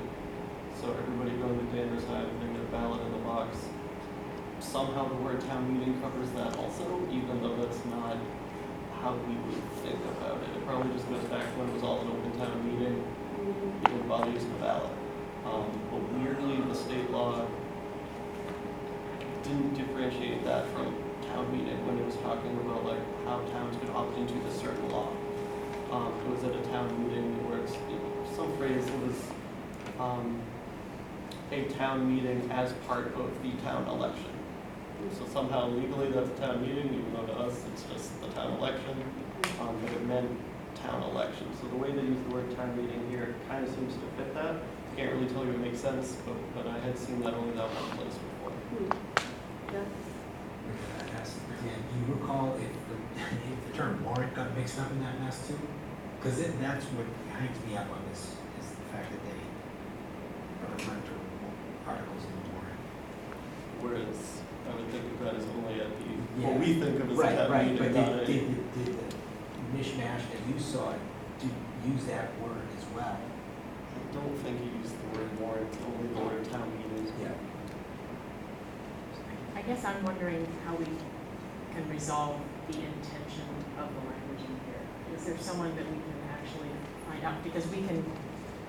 So everybody going to Danvers High and putting their ballot in the box, somehow the word town meeting covers that also, even though that's not how we would think about it. It probably just goes back to when it was all an open town meeting, we didn't bother using the ballot. But weirdly, the state law didn't differentiate that from town meeting when it was talking about like how towns could opt into this certain law. It was at a town meeting where it's, some phrase, it was a town meeting as part of the town election. So somehow legally that's a town meeting, even though to us it's just the town election, but it meant town election. So the way they use the word town meeting here kind of seems to fit that. Can't really tell you it makes sense, but I had seen that only that one place before. Do you recall if the term warrant got mixed up in that mess too? Because that's what hangs me up on this, is the fact that they are referring to articles in the warrant. Whereas I would think of that as only at the, Yeah. what we think of as a Right, town right, meeting, but not a. did the mishmash that you saw, did use that word as well? I don't think he used the word warrant, only the word town meeting. Yeah. I guess I'm wondering how we can resolve the intention of the language in here. Is there someone that we can actually find out? Because we can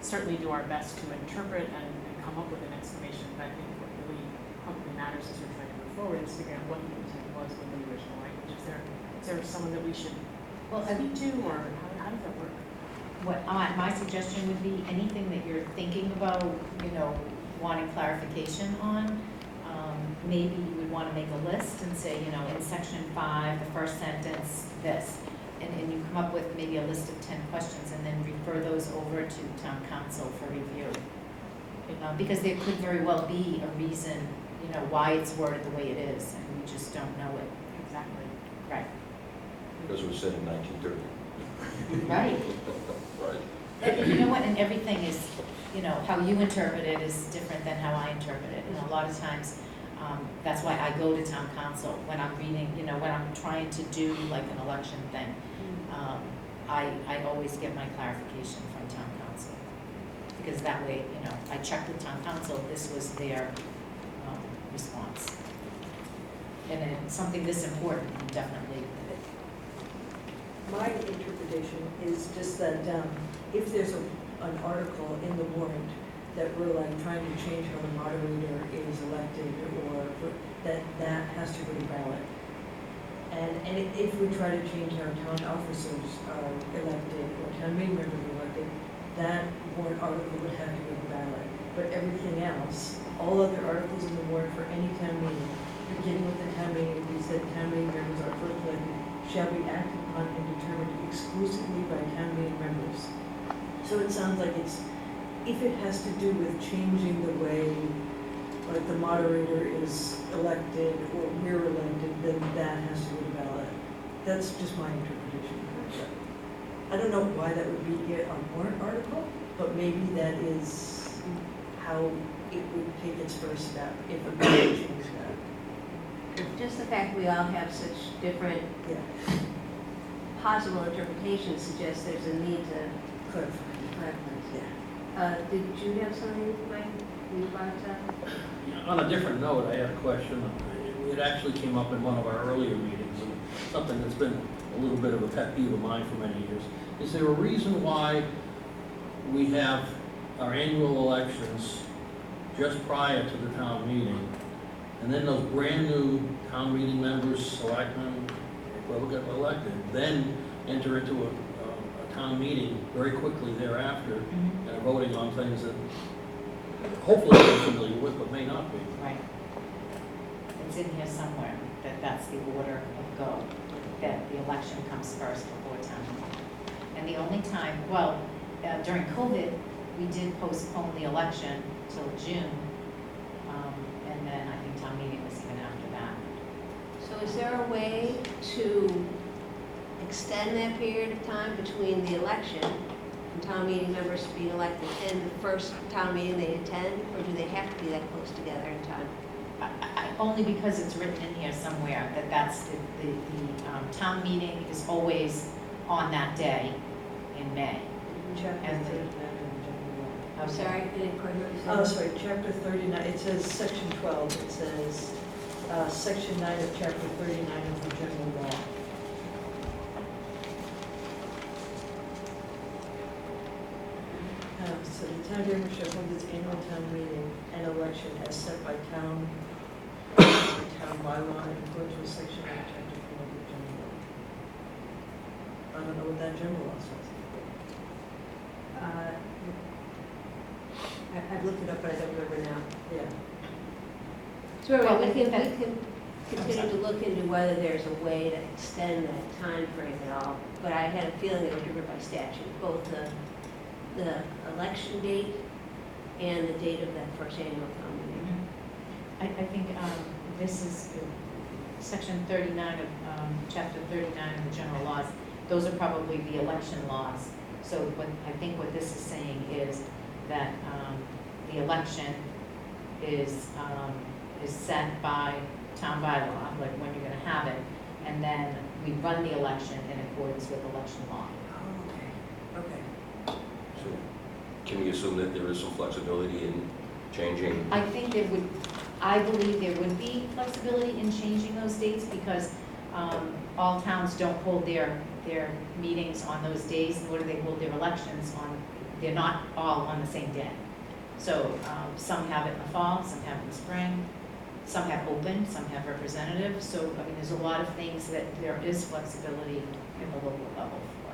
certainly do our best to interpret and come up with an explanation, but I think what really probably matters as we're trying to move forward is figuring out what the intent was with the original language. Is there someone that we should speak to, or how does that work? What, my suggestion would be anything that you're thinking about, wanting clarification on, maybe you would want to make a list and say, in section 5, the first sentence, this. And you come up with maybe a list of 10 questions and then refer those over to town council for review. Because there could very well be a reason, why it's worded the way it is, and we just don't know it. Exactly. Right. Because it was said in 1930. Right. Right. And you know what, and everything is, how you interpret it is different than how I interpret it. And a lot of times, that's why I go to town council when I'm reading, when I'm trying to do like an election thing. I always get my clarification from town council. Because that way, I check with town council, this was their response. And then something this important, definitely. My interpretation is just that if there's an article in the warrant that we're like trying to change how the moderator is elected, or that has to go to ballot. And if we try to change how town officers are elected or town meeting members are elected, that warrant article would have to go to ballot. But everything else, all other articles in the warrant for any town meeting, beginning with the town meeting, we said town meeting members are first elected, shall be acted upon and determined exclusively by town meeting members. So it sounds like if it has to do with changing the way, like the moderator is elected or we're elected, then that has to go to ballot. That's just my interpretation. I don't know why that would be a warrant article, but maybe that is how it would take its first step if a ballot change that. Just the fact we all have such different Yeah, possible interpretations suggests there's a need to clarify. clarify. Yeah. Did you have something, Mike, you brought up? On a different note, I had a question. It actually came up in one of our earlier meetings, and something that's been a little bit of a pet peeve of mine for many years. Is there a reason why we have our annual elections just prior to the town meeting, and then those brand-new town meeting members, selectmen, whoever get elected, then enter into a town meeting very quickly thereafter, and are voting on things that hopefully they're familiar with, but may not be? Right. It's in here somewhere, that's the order of go, that the election comes first before town meeting. And the only time, during COVID, we did postpone the election till June, and then I think town meeting was even after that. So is there a way to extend that period of time between the election and town meeting members being elected and the first town meeting they attend, or do they have to be that close together in time? Only because it's written in here somewhere that that's the town meeting is always on that day in May. Chapter And 39 of the general law. I'm sorry, I didn't quite hear what you said. Oh, sorry, chapter 39, it says section 12, it says section 9 of chapter 39 of the general law. town of Danvers shall hold its annual town meeting and election as set by town bylaw in accordance with section 8, chapter 4 of the general law. I don't know what that general law says. I've looked it up, but I don't remember now. Yeah. So Well, we I think that- can continue to look into whether there's a way to extend that time frame at all. But I had a feeling it was driven by statute, both the election date and the date of that first annual town meeting. I think this is section 39 of, chapter 39 of the general laws. Those are probably the election laws. So I think what this is saying is that the election is set by town bylaw, like when you're gonna have it, and then we run the election in accordance with election law. Oh, okay. So can we assume that there is some flexibility in changing? I think I believe there would be flexibility in changing those dates because all towns don't hold their meetings on those days, nor do they hold their elections on, they're not all on the same day. So some have it in the fall, some have it in the spring, some have open, some have representative. So, I mean, there's a lot of things that there is flexibility in the local level for.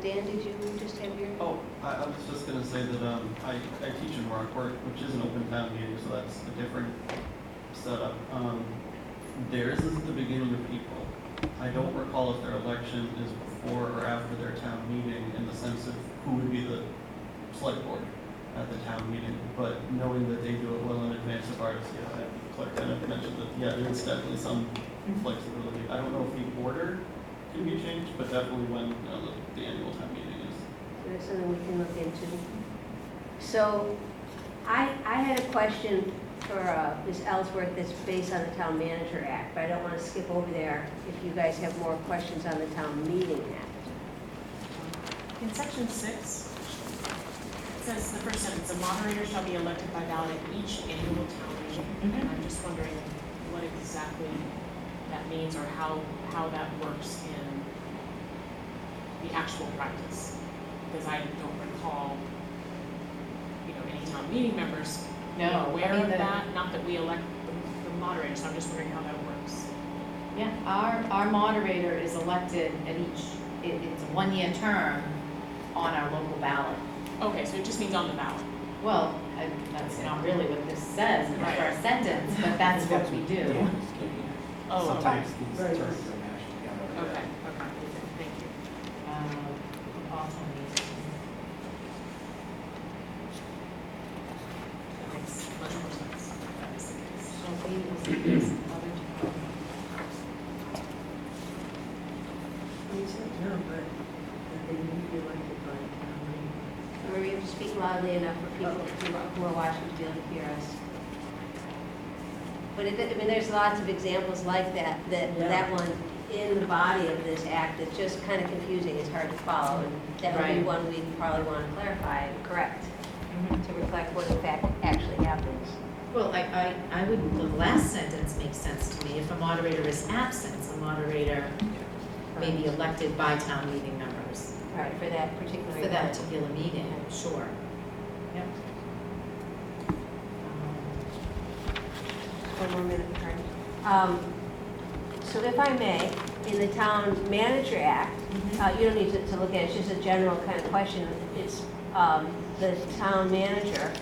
Dan, did you just have your? Oh, I was just gonna say that I teach in Rockport, which is an open town meeting, so that's a different setup. Theirs is at the beginning of April. I don't recall if their election is before or after their town meeting in the sense of who would be the select board at the town meeting, but knowing that they do it well in advance of ours, yeah, Clerk Dennett mentioned that, yeah, there's definitely some flexibility. I don't know if the order can be changed, but definitely when the annual town meeting is. So that's something we can look into. So I had a question for Ms. Ellsworth that's based on the Town Manager Act, but I don't want to skip over there if you guys have more questions on the Town Meeting Act. In section 6, it says the first sentence, a moderator shall be elected by ballot at each annual town meeting. And I'm just wondering what exactly that means or how that works in the actual practice. Because I don't recall, any town meeting members being aware of that. Not that we elect the moderator, so I'm just wondering how that works. Yeah, our moderator is elected at each, it's a one-year term on our local ballot. Okay, so it just means on the ballot. Well, that's not really what this says in the first sentence, but that's what we do. Oh, okay. Sometimes these Right. terms are mashed together. Okay, thank you. Also needs- That makes much more sense. if That is the case. So maybe it's other department. No, but they need to be elected by town meeting. Or we have to speak loudly enough for people who are watching to be able to hear us. But there's lots of examples like that, that one in the body of this act that's just kind of confusing, it's hard to follow. And that would be Right. one we'd probably want to clarify and correct to reflect what in fact actually happens. Well, I would, the last sentence makes sense to me. If a moderator is absent, a moderator may be elected by town meeting members Right, for that particular for that event. particular meeting, sure. Yep. One more minute, Karen. So if I may, in the Town Manager Act, you don't need to look at it, it's just a general kind of question. It's the town manager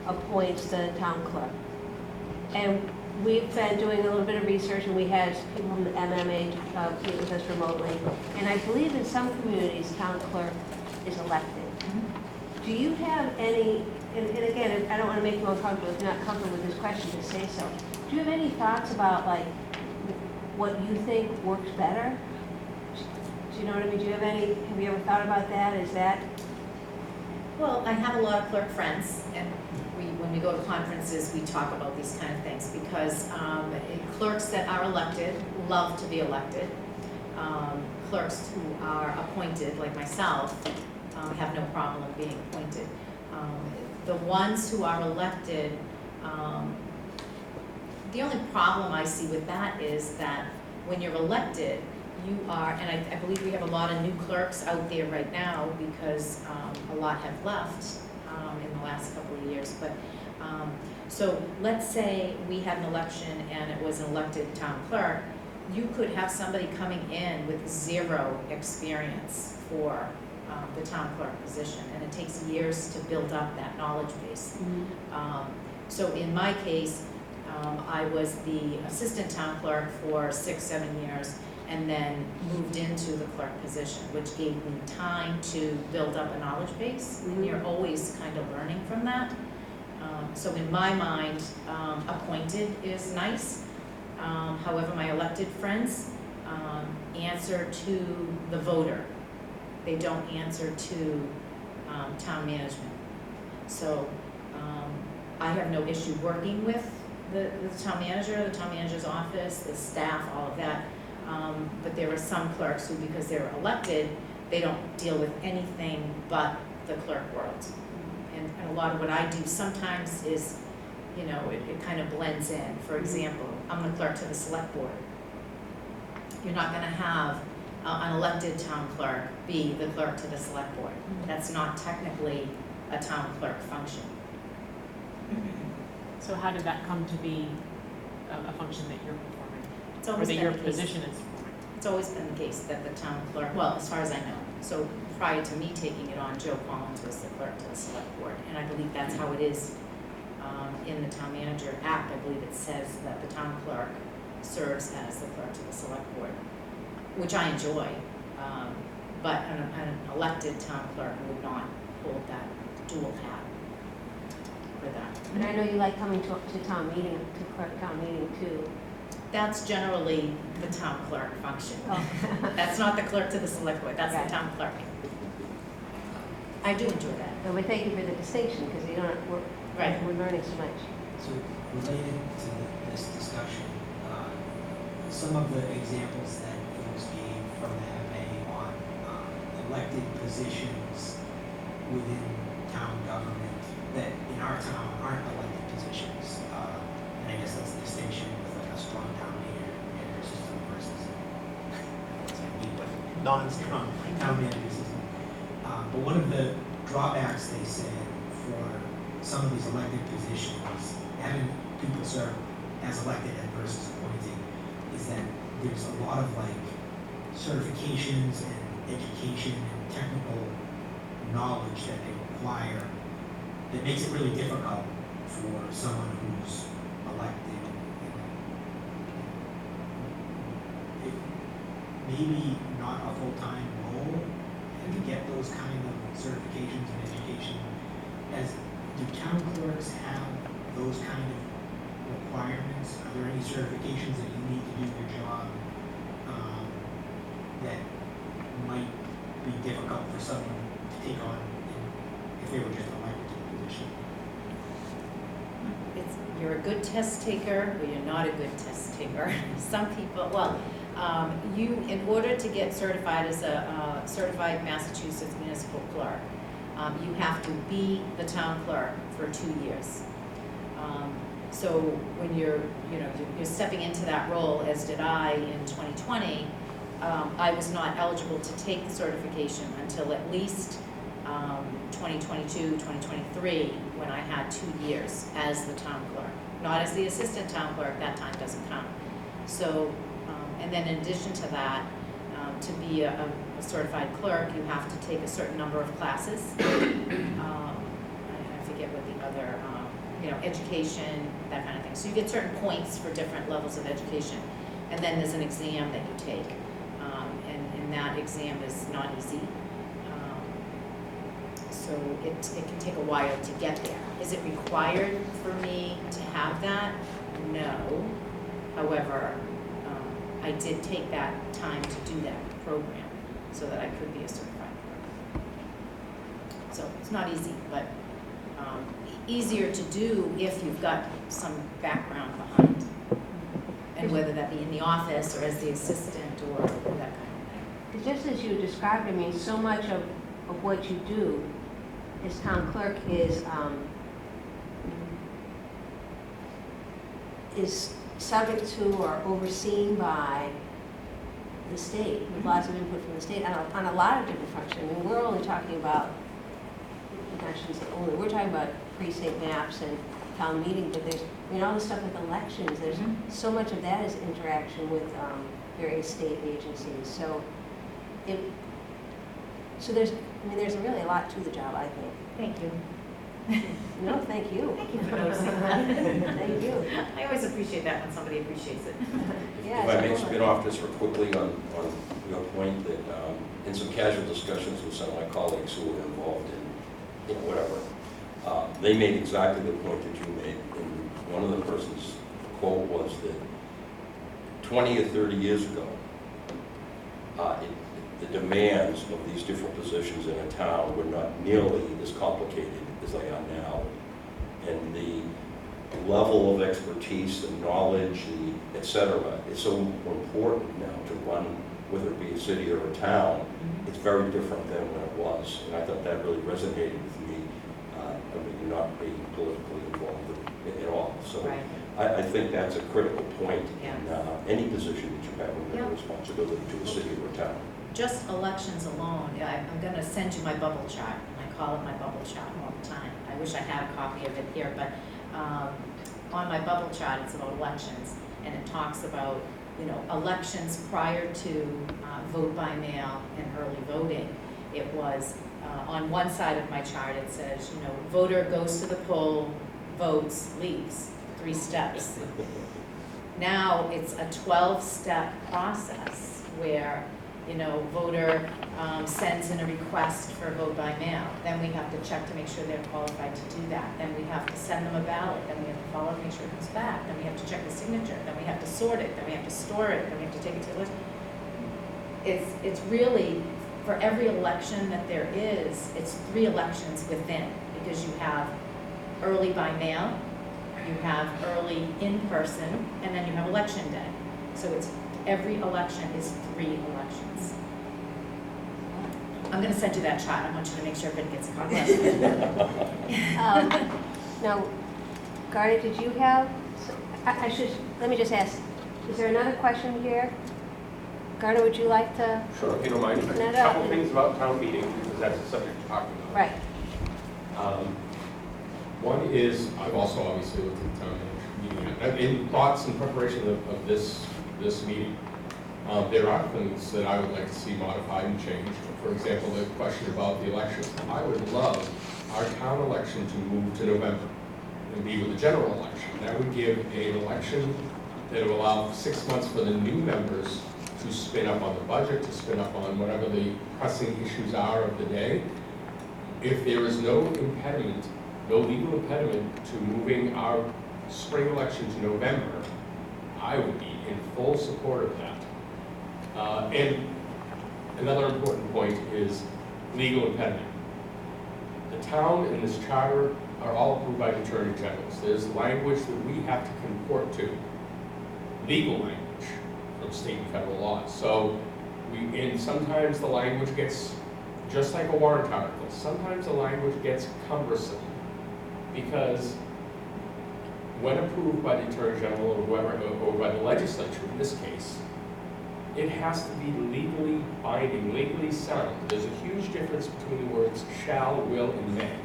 appoints the town clerk. And we've been doing a little bit of research, and we had people from the MMA meet with us remotely. And I believe in some communities, town clerk is elected. Do you have any, and again, I don't want to make you uncomfortable, if you're not comfortable with this question, just say so. Do you have any thoughts about like what you think works better? Do you know what I mean? Have you ever thought about that? Is that? Well, I have a lot of clerk friends, and when we go to conferences, we talk about these kind of things, because clerks that are elected love to be elected. Clerks who are appointed, like myself, have no problem being appointed. The ones who are elected, the only problem I see with that is that when you're elected, you are, and I believe we have a lot of new clerks out there right now because a lot have left in the last couple of years. But so let's say we had an election and it was an elected town clerk. You could have somebody coming in with 0 experience for the town clerk position, and it takes years to build up that knowledge base. So in my case, I was the assistant town clerk for 6-7 years, and then moved into the clerk position, which gave me time to build up a knowledge base, and you're always kind of learning from that. So in my mind, appointed is nice. However, my elected friends answer to the voter. They don't answer to town management. So I have no issue working with the town manager, the town manager's office, the staff, all of that. But there are some clerks who, because they're elected, they don't deal with anything but the clerk world. And a lot of what I do sometimes is, you know, it kind of blends in. For example, I'm the clerk to the select board. You're not gonna have an elected town clerk be the clerk to the select board. That's not technically a town clerk function. So how did that come to be a function that you're performing? It's Or always that been your the case. position is performing? It's always been the case that the town clerk, well, as far as I know. So prior to me taking it on, Joe Collins was the clerk to the select board. And I believe that's how it is in the Town Manager Act. I believe it says that the town clerk serves as the clerk to the select board, which I enjoy. But an elected town clerk would not hold that dual hat for that. And I know you like coming to town meeting, to clerk town meeting too. That's generally the town clerk function. Oh. That's not the clerk to the select board, that's Right. the town clerk. I do enjoy that. So we thank you for the distinction, because Right. we're learning so much. So related to this discussion, some of the examples that folks gave from the MA on elected positions within town government that in our town aren't elected positions. And I guess that's the distinction with like a strong town manager system versus non-strong town manager system. But one of the drawbacks they said for some of these elected positions, having people serve as elected and versus appointed, is that there's a lot of like certifications and education and technical knowledge that they require that makes it really difficult for someone who's elected. It maybe not a full-time role and to get those kind of certifications and education. Do town clerks have those kind of requirements? Are there any certifications that you need to do your job that might be difficult for someone to take on if they were just elected to the position? You're a good test taker, or you're not a good test taker. Some people, well, you, in order to get certified as a certified Massachusetts municipal clerk, you have to be the town clerk for 2 years. So when you're stepping into that role, as did I in 2020, I was not eligible to take the certification until at least 2022, 2023, when I had 2 years as the town clerk. Not as the assistant town clerk, that time doesn't count. So, and then in addition to that, to be a certified clerk, you have to take a certain number of classes. I forget what the other, education, that kind of thing. So you get certain points for different levels of education. And then there's an exam that you take. And that exam is not easy. So it can take a while to get there. Is it required for me to have that? No. However, I did take that time to do that program so that I could be a certified clerk. So it's not easy, but easier to do if you've got some background behind. And whether that be in the office or as the assistant or that kind of thing. Just as you described, I mean, so much of what you do as town clerk is subject to or overseen by the state, with lots of input from the state on a lot of different functions. I mean, we're only talking about, I shouldn't say only, we're talking about precinct maps and town meeting, but there's, I mean, all the stuff with elections, there's so much of that is interaction with various state agencies. So there's, I mean, there's really a lot to the job, I think. Thank you. No, thank you. Thank you for noticing that. Thank you. I always appreciate that when somebody appreciates it. Yeah, If I may totally. spin off this real quickly on your point that in some casual discussions with some of my colleagues who were involved in whatever, they made exactly the point that you made. And one of the person's quote was that 20 or 30 years ago, the demands of these different positions in a town were not nearly as complicated as they are now. And the level of expertise, the knowledge, et cetera, is so important now to run, whether it be a city or a town. It's very different than when it was. And I thought that really resonated with me. I mean, not being politically involved at all. So Right. I think that's a critical point Yeah. in any position that you have in Yeah. responsibility to a city or a town. Just elections alone, I'm going to send you my bubble chart. I call it my bubble chart all the time. I wish I had a copy of it here, but on my bubble chart, it's about elections, and it talks about, elections prior to vote by mail and early voting. It was, on one side of my chart, it says, voter goes to the poll, votes, leaves, 3 steps. Now it's a 12-step process where voter sends in a request for a vote by mail. Then we have to check to make sure they're qualified to do that. Then we have to send them a ballot. Then we have to follow up, make sure it comes back. Then we have to check the signature. Then we have to sort it. Then we have to store it. Then we have to take it to the list. It's really, for every election that there is, it's 3 elections within, because you have early by mail, you have early in person, and then you have election day. So it's every election is 3 elections. I'm going to send you that chart. I want you to make sure everybody gets a copy of it. Now, Garnet, did you have, let me just ask, is there another question here? Garnet, would you like to? Sure, if you don't mind. No, A no. couple things about town meeting, because that's the subject we're talking about. Right. One is, I've also obviously looked at the town meeting, in thoughts and preparation of this meeting. There are things that I would like to see modified and changed. For example, the question about the elections. I would love our town election to move to November and be with the general election. That would give an election that would allow 6 months for the new members to spin up on the budget, to spin up on whatever the pressing issues are of the day. If there is no impediment, no legal impediment to moving our spring election to November, I would be in full support of that. And another important point is legal impediment. The town and this charter are all approved by the attorney generals. There's language that we have to comport to, legal language from state and federal laws. So and sometimes the language gets, just like a warrant article, sometimes the language gets cumbersome because when approved by the attorney general or whoever, or by the legislature in this case, it has to be legally binding, legally sound. There's a huge difference between the words shall, will, and may.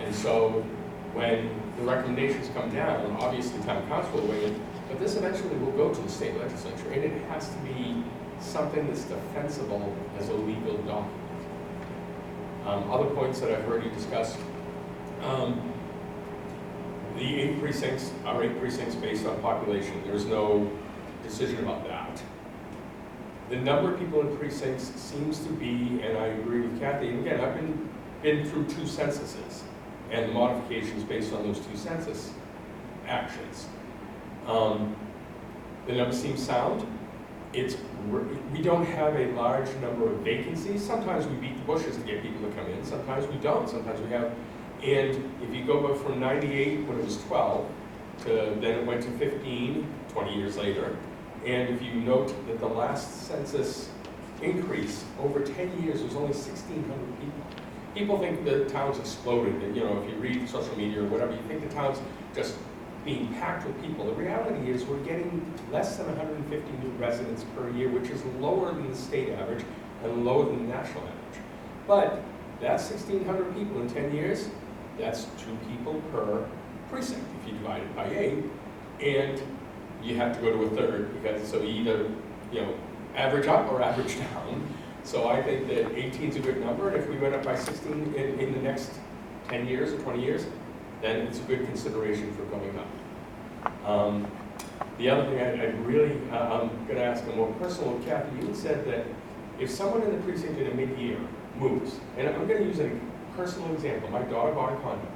And so when the recommendations come down, obviously town council will weigh in, but this eventually will go to the state legislature, and it has to be something that's defensible as a legal document. Other points that I've heard you discuss, the 8 precincts are 8 precincts based on population. There's no decision about that. The number of people in precincts seems to be, and I agree with Kathy, and again, I've been through 2 censuses and the modifications based on those 2 census actions. The number seems sound. We don't have a large number of vacancies. Sometimes we beat the bushes to get people to come in. Sometimes we don't. Sometimes we have, and if you go back from 98 when it was 12 to then it went to 15 20 years later. And if you note that the last census increase over 10 years was only 1,600 people. People think the town's exploded. That, if you read social media or whatever, you think the town's just being packed with people. The reality is we're getting less than 150 new residents per year, which is lower than the state average and lower than the national average. But that's 1,600 people in 10 years. That's 2 people per precinct if you divide it by 8. And you have to go to a third because so you either, average up or average down. So I think that 18 is a good number, and if we went up by 16 in the next 10 years or 20 years, then it's a good consideration for going up. The other thing I'm going to ask a more personal, Kathy, you said that if someone in the precinct in a mid-year moves, and I'm going to use a personal example, my daughter bought a condo.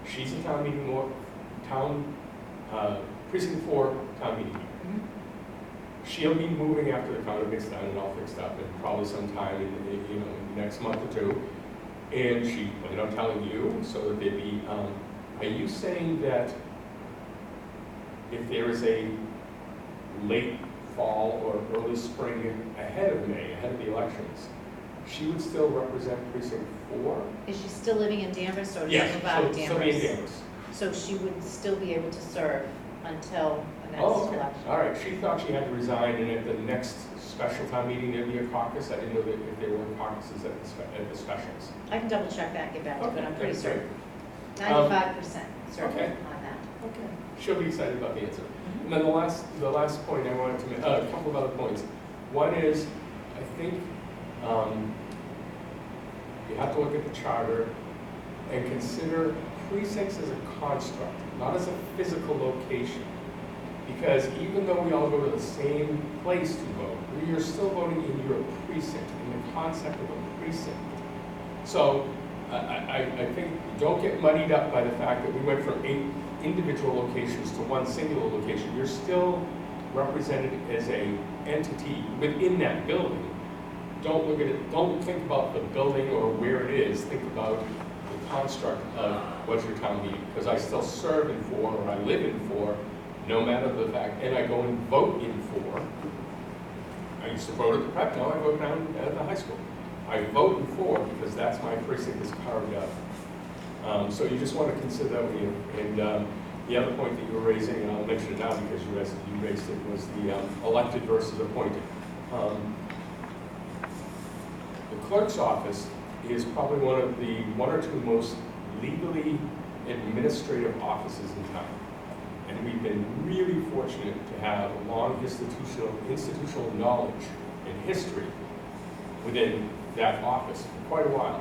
She's a town meeting precinct 4 town meeting member. She'll be moving after the condo gets done and all fixed up, and probably sometime in the next month or 2. And she planned on telling you so that they'd be. Are you saying that if there is a late fall or early spring ahead of May, ahead of the elections, she would still represent precinct 4? Is she still living in Danvers, or does she Yes, move out of she'll be in Danvers? Danvers. So she would still be able to serve until the next Oh, okay. election? All right, she thought she had to resign, and at the next special town meeting, there'd be a caucus. I didn't know that if there were caucuses at the specials. I can double check that and get back to you, but I'm pretty that's great. certain. 95% certain Okay. on that. Okay. She'll be excited about the answer. And then the last point I wanted to make, a couple of other points. One is, I think you have to look at the charter and consider precincts as a construct, not as a physical location. Because even though we all go to the same place to vote, we are still voting in your precinct, in the concept of a precinct. So I think don't get muddied up by the fact that we went from 8 individual locations to 1 singular location. You're still represented as a entity within that building. Don't look at it, don't think about the building or where it is, think about the construct of what's your town meeting. Because I still serve in 4, or I live in 4, no matter the fact, and I go and vote in 4. I used to vote at the prep, now I vote down at the high school. I vote in 4 because that's my precinct is carved out. So you just want to consider that when you, and the other point that you were raising, and I'll mention it now because you raised it, was the elected versus appointed. The clerk's office is probably one of the 1 or 2 most legally administrative offices in town. And we've been really fortunate to have long institutional knowledge and history within that office for quite a while.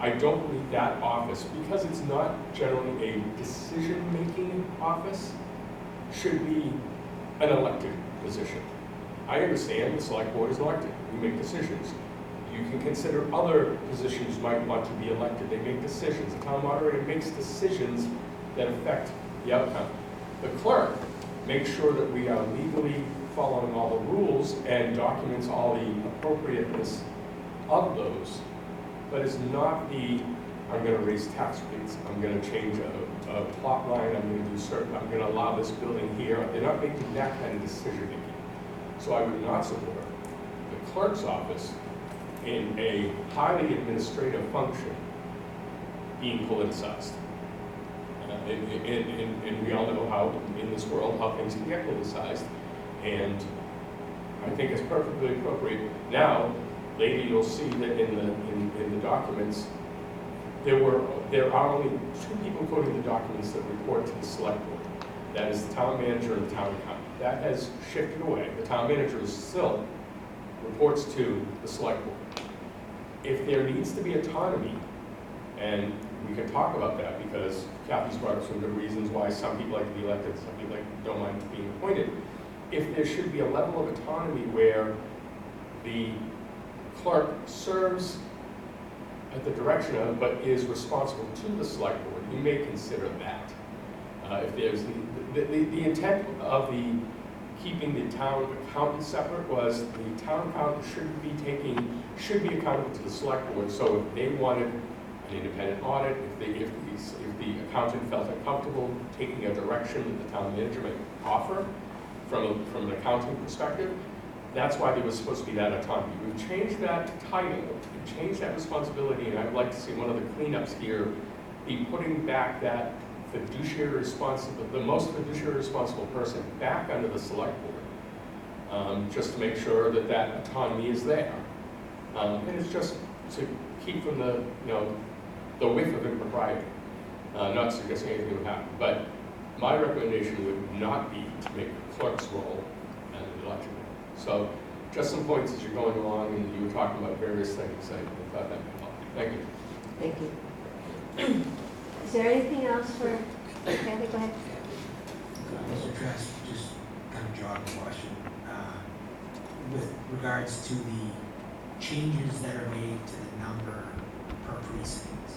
I don't believe that office, because it's not generally a decision-making office, should be an elected position. I understand the select board is elected. We make decisions. You can consider other positions might want to be elected. They make decisions. The town moderator makes decisions that affect the outcome. The clerk makes sure that we are legally following all the rules and documents all the appropriateness of those, but it's not the, I'm going to raise tax rates, I'm going to change a plot line, I'm going to do certain, I'm going to allow this building here. They're not making that kind of decision making. So I would not support the clerk's office in a highly administrative function being politicized. And we all know how, in this world, how things can get politicized. And I think it's perfectly appropriate. Now, later you'll see that in the documents, there are only 2 people quoting the documents that report to the select board. That is the town manager and the town accountant. That has shifted away. The town manager still reports to the select board. If there needs to be autonomy, and we can talk about that because Kathy's brought up some good reasons why some people like to be elected, some people don't mind being appointed. If there should be a level of autonomy where the clerk serves at the direction of, but is responsible to the select board, you may consider that. If there's the intent of the keeping the town accountant separate was the town accountant should be accountable to the select board. So if they wanted an independent audit, if the accountant felt uncomfortable taking a direction that the town manager might offer from an accounting perspective, that's why there was supposed to be that autonomy. We've changed that title, we've changed that responsibility, and I'd like to see one of the cleanups here be putting back that fiduciary responsible, the most fiduciary responsible person back under the select board, just to make sure that that autonomy is there. And it's just to keep from the, the whiff of impropriety. Not suggesting anything would happen, but my recommendation would not be to make the clerk's role an election role. So just some points as you're going along, and you were talking about various things. I thought that might help. Thank you. Thank you. Is there anything else for, Kathy, go ahead. Mr. Trask, just kind of jog the question. With regards to the changes that are made to the number per precinct,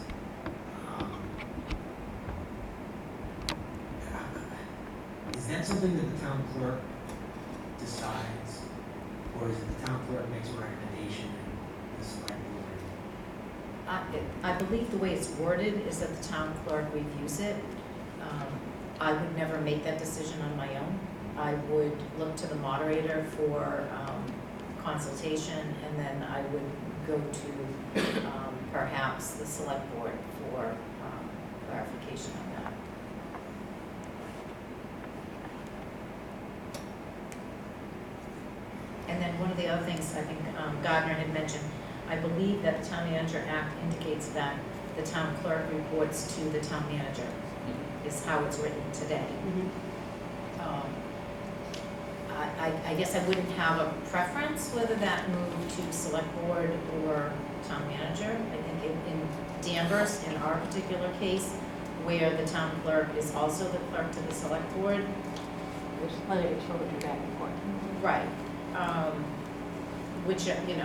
is that something that the town clerk decides? Or is it the town clerk makes a recommendation and the select board? I believe the way it's worded is that the town clerk reviews it. I would never make that decision on my own. I would look to the moderator for consultation, and then I would go to perhaps the select board for clarification on that. And then one of the other things I think Gardner had mentioned, I believe that the Town Manager Act indicates that the town clerk reports to the town manager, is how it's written today. I guess I wouldn't have a preference whether that moved to select board or town manager. I think in Danvers, in our particular case, where the town clerk is also the clerk to the select board. There's plenty of exposure back and forth. Right. Which, I mean,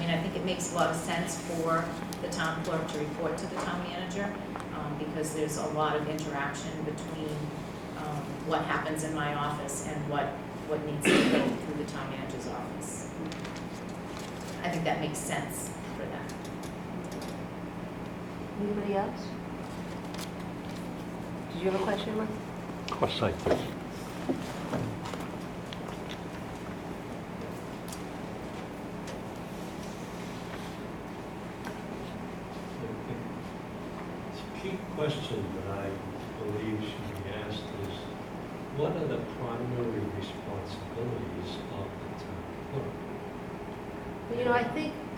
I think it makes a lot of sense for the town clerk to report to the town manager, because there's a lot of interaction between what happens in my office and what needs to go through the town manager's office. I think that makes sense for that. Anybody else? Did you have a question, Mark? Of course I do. The key question that I believe should be asked is, what are the primary responsibilities of the town clerk? You know, I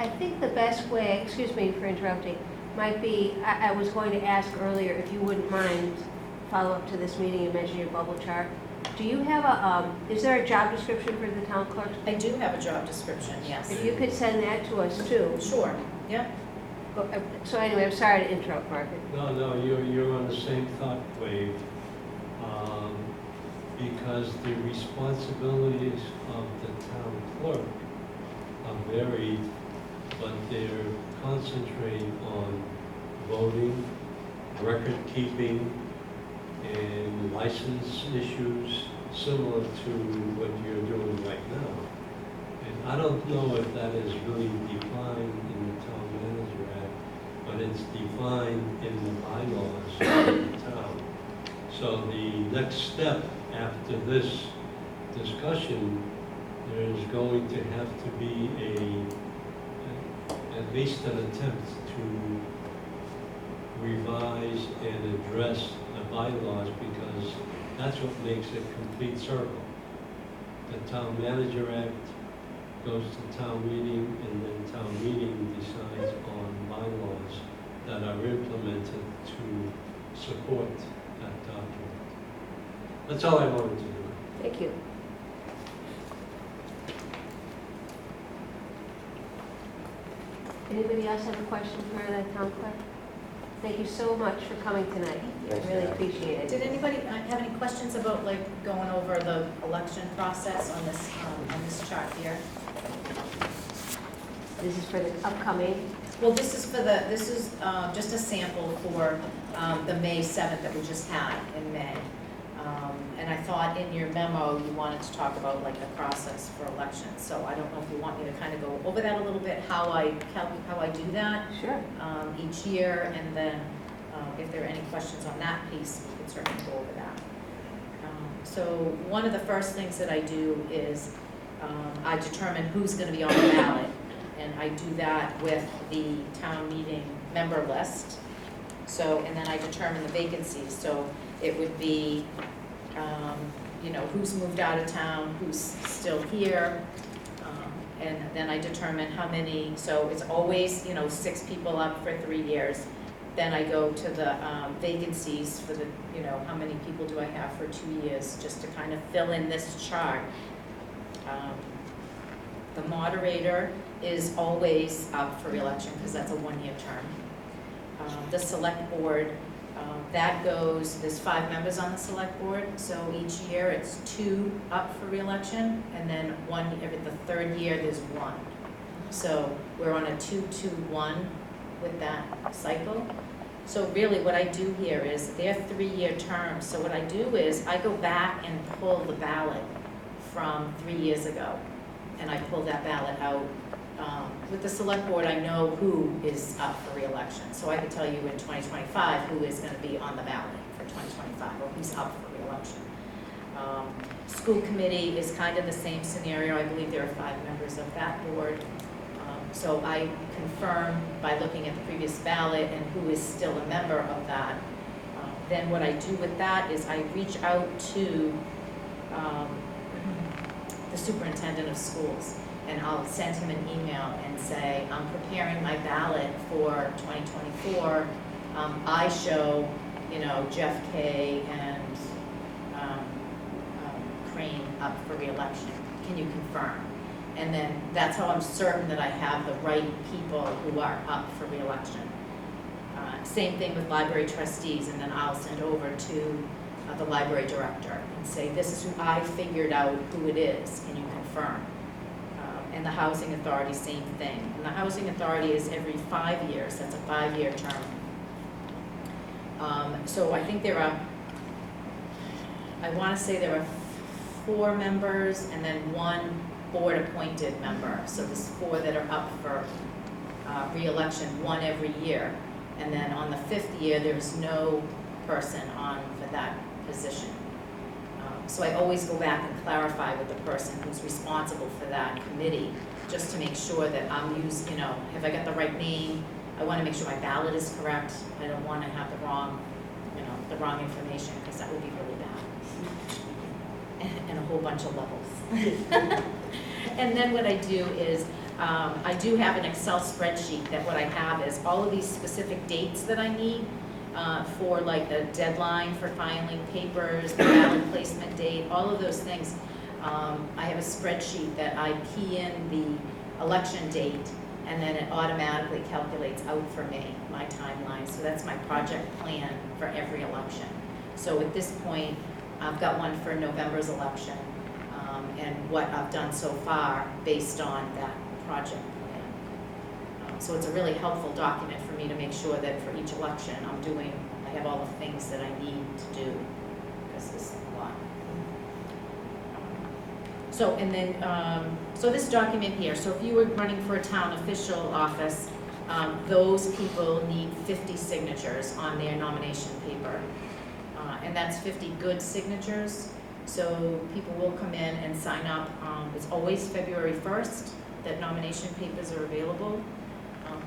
think the best way, excuse me for interrupting, might be, I was going to ask earlier if you wouldn't mind follow up to this meeting and mention your bubble chart. Do you have is there a job description for the town clerk? I do have a job description, yes. If you could send that to us too. Sure, yeah. So anyway, I'm sorry to interrupt, Margaret. No, you're on the same thought wave, because the responsibilities of the town clerk are varied, but they're concentrating on voting, record keeping, and license issues similar to what you're doing right now. And I don't know if that is really defined in the Town Manager Act, but it's defined in the bylaws of the town. So the next step after this discussion, there's going to have to be at least an attempt to revise and address the bylaws, because that's what makes a complete circle. The Town Manager Act goes to town meeting, and then town meeting decides on bylaws that are implemented to support that document. That's all I wanted to do. Thank you. Anybody else have a question for the town clerk? Thank you so much for coming tonight. Thanks, Really Dad. appreciate it. Did anybody have any questions about going over the election process on this chart here? This is for the upcoming. Well, this is just a sample for the May 7th that we just had in May. And I thought in your memo, you wanted to talk about the process for elections. So I don't know if you want me to kind of go over that a little bit, how I do that Sure. each year, and then if there are any questions on that piece, we can certainly go over that. So one of the first things that I do is I determine who's going to be on the ballot, and I do that with the town meeting member list. So, and then I determine the vacancies, so it would be, you know, who's moved out of town, who's still here, and then I determine how many, so it's always, you know, 6 people up for 3 years. Then I go to the vacancies for the, you know, how many people do I have for 2 years, just to kind of fill in this chart. The moderator is always up for reelection because that's a 1-year term. The select board, that goes, there's 5 members on the select board, so each year it's 2 up for reelection, and then 1, every the 3rd year there's 1. So we're on a 2-2-1 with that cycle. So really what I do here is, they're 3-year terms, so what I do is I go back and pull the ballot from 3 years ago, and I pull that ballot out. With the select board, I know who is up for reelection, so I could tell you in 2025 who is going to be on the ballot for 2025, or who's up for reelection. School committee is kind of the same scenario. I believe there are 5 members of that board. So I confirm by looking at the previous ballot and who is still a member of that. Then what I do with that is I reach out to the superintendent of schools, and I'll send him an email and say, I'm preparing my ballot for 2024. I show, you know, Jeff Kay and Crane up for reelection. Can you confirm? And then that's how I'm certain that I have the right people who are up for reelection. Same thing with library trustees, and then I'll send over to the library director and say, this is who I figured out who it is, can you confirm? And the housing authority, same thing. And the housing authority is every 5 years, that's a 5-year term. So I think there are, I want to say there are 4 members and then 1 board-appointed member. So there's 4 that are up for re-election, 1 every year. And then on the 5th year, there's no person on for that position. So I always go back and clarify with the person who's responsible for that committee, just to make sure that I'm using, you know, have I got the right name? I want to make sure my ballot is correct. I don't want to have the wrong, you know, the wrong information, because that would be really bad. And a whole bunch of levels. And then what I do is, I do have an Excel spreadsheet that what I have is all of these specific dates that I need for like the deadline for filing papers, the ballot placement date, all of those things. I have a spreadsheet that I key in the election date, and then it automatically calculates out for me, my timeline. So that's my project plan for every election. So at this point, I've got one for November's election, and what I've done so far based on that project plan. So it's a really helpful document for me to make sure that for each election I have all the things that I need to do, because this is a lot. So, and then, so this document here, so if you were running for a town official office, those people need 50 signatures on their nomination paper. And that's 50 good signatures. So people will come in and sign up. It's always February 1st that nomination papers are available.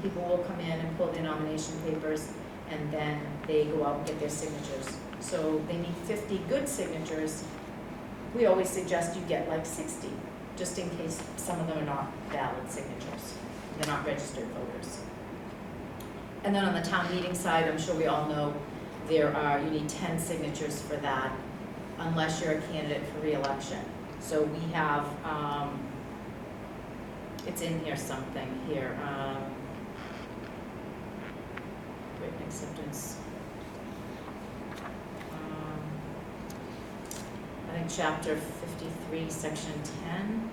People will come in and pull their nomination papers, and then they go out and get their signatures. So they need 50 good signatures. We always suggest you get like 60, just in case some of them are not valid signatures. They're not registered voters. And then on the town meeting side, I'm sure we all know you need 10 signatures for that, unless you're a candidate for re-election. So we have, it's in here something here. Written acceptance. I think chapter 53, section 10.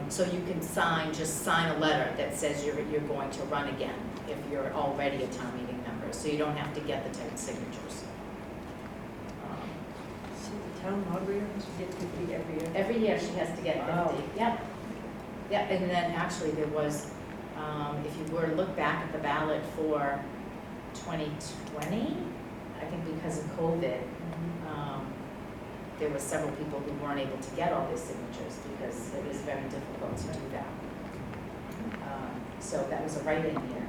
So you can just sign a letter that says you're going to run again if you're already a town meeting member. So you don't have to get the 10 signatures. So the town moderator has to get 50 every year? Every year she has to get 50. Wow. Yep. Yeah, and then actually there was, if you were to look back at the ballot for 2020, I think because of COVID, there were several people who weren't able to get all their signatures because it was very difficult to do that. So that was a write-in year.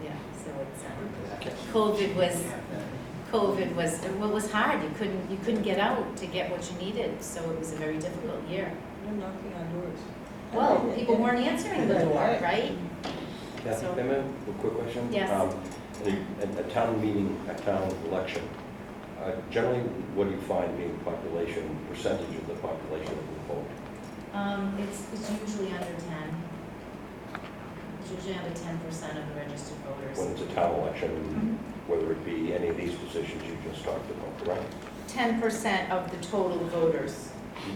Yeah, so it's COVID was, Yeah, well, it was hard. You couldn't get out to get what you needed, so it was a very difficult year. You're knocking on doors. Well, people weren't answering the door, right? Kathy, So- can I have a quick question? Yes. In a town meeting, a town election, generally, what do you find being population, percentage of the population that will vote? It's usually under 10. It's usually under 10% of the registered voters. When it's a town election, whether it be any of these positions you just talked about, correct? 10% of the total voters.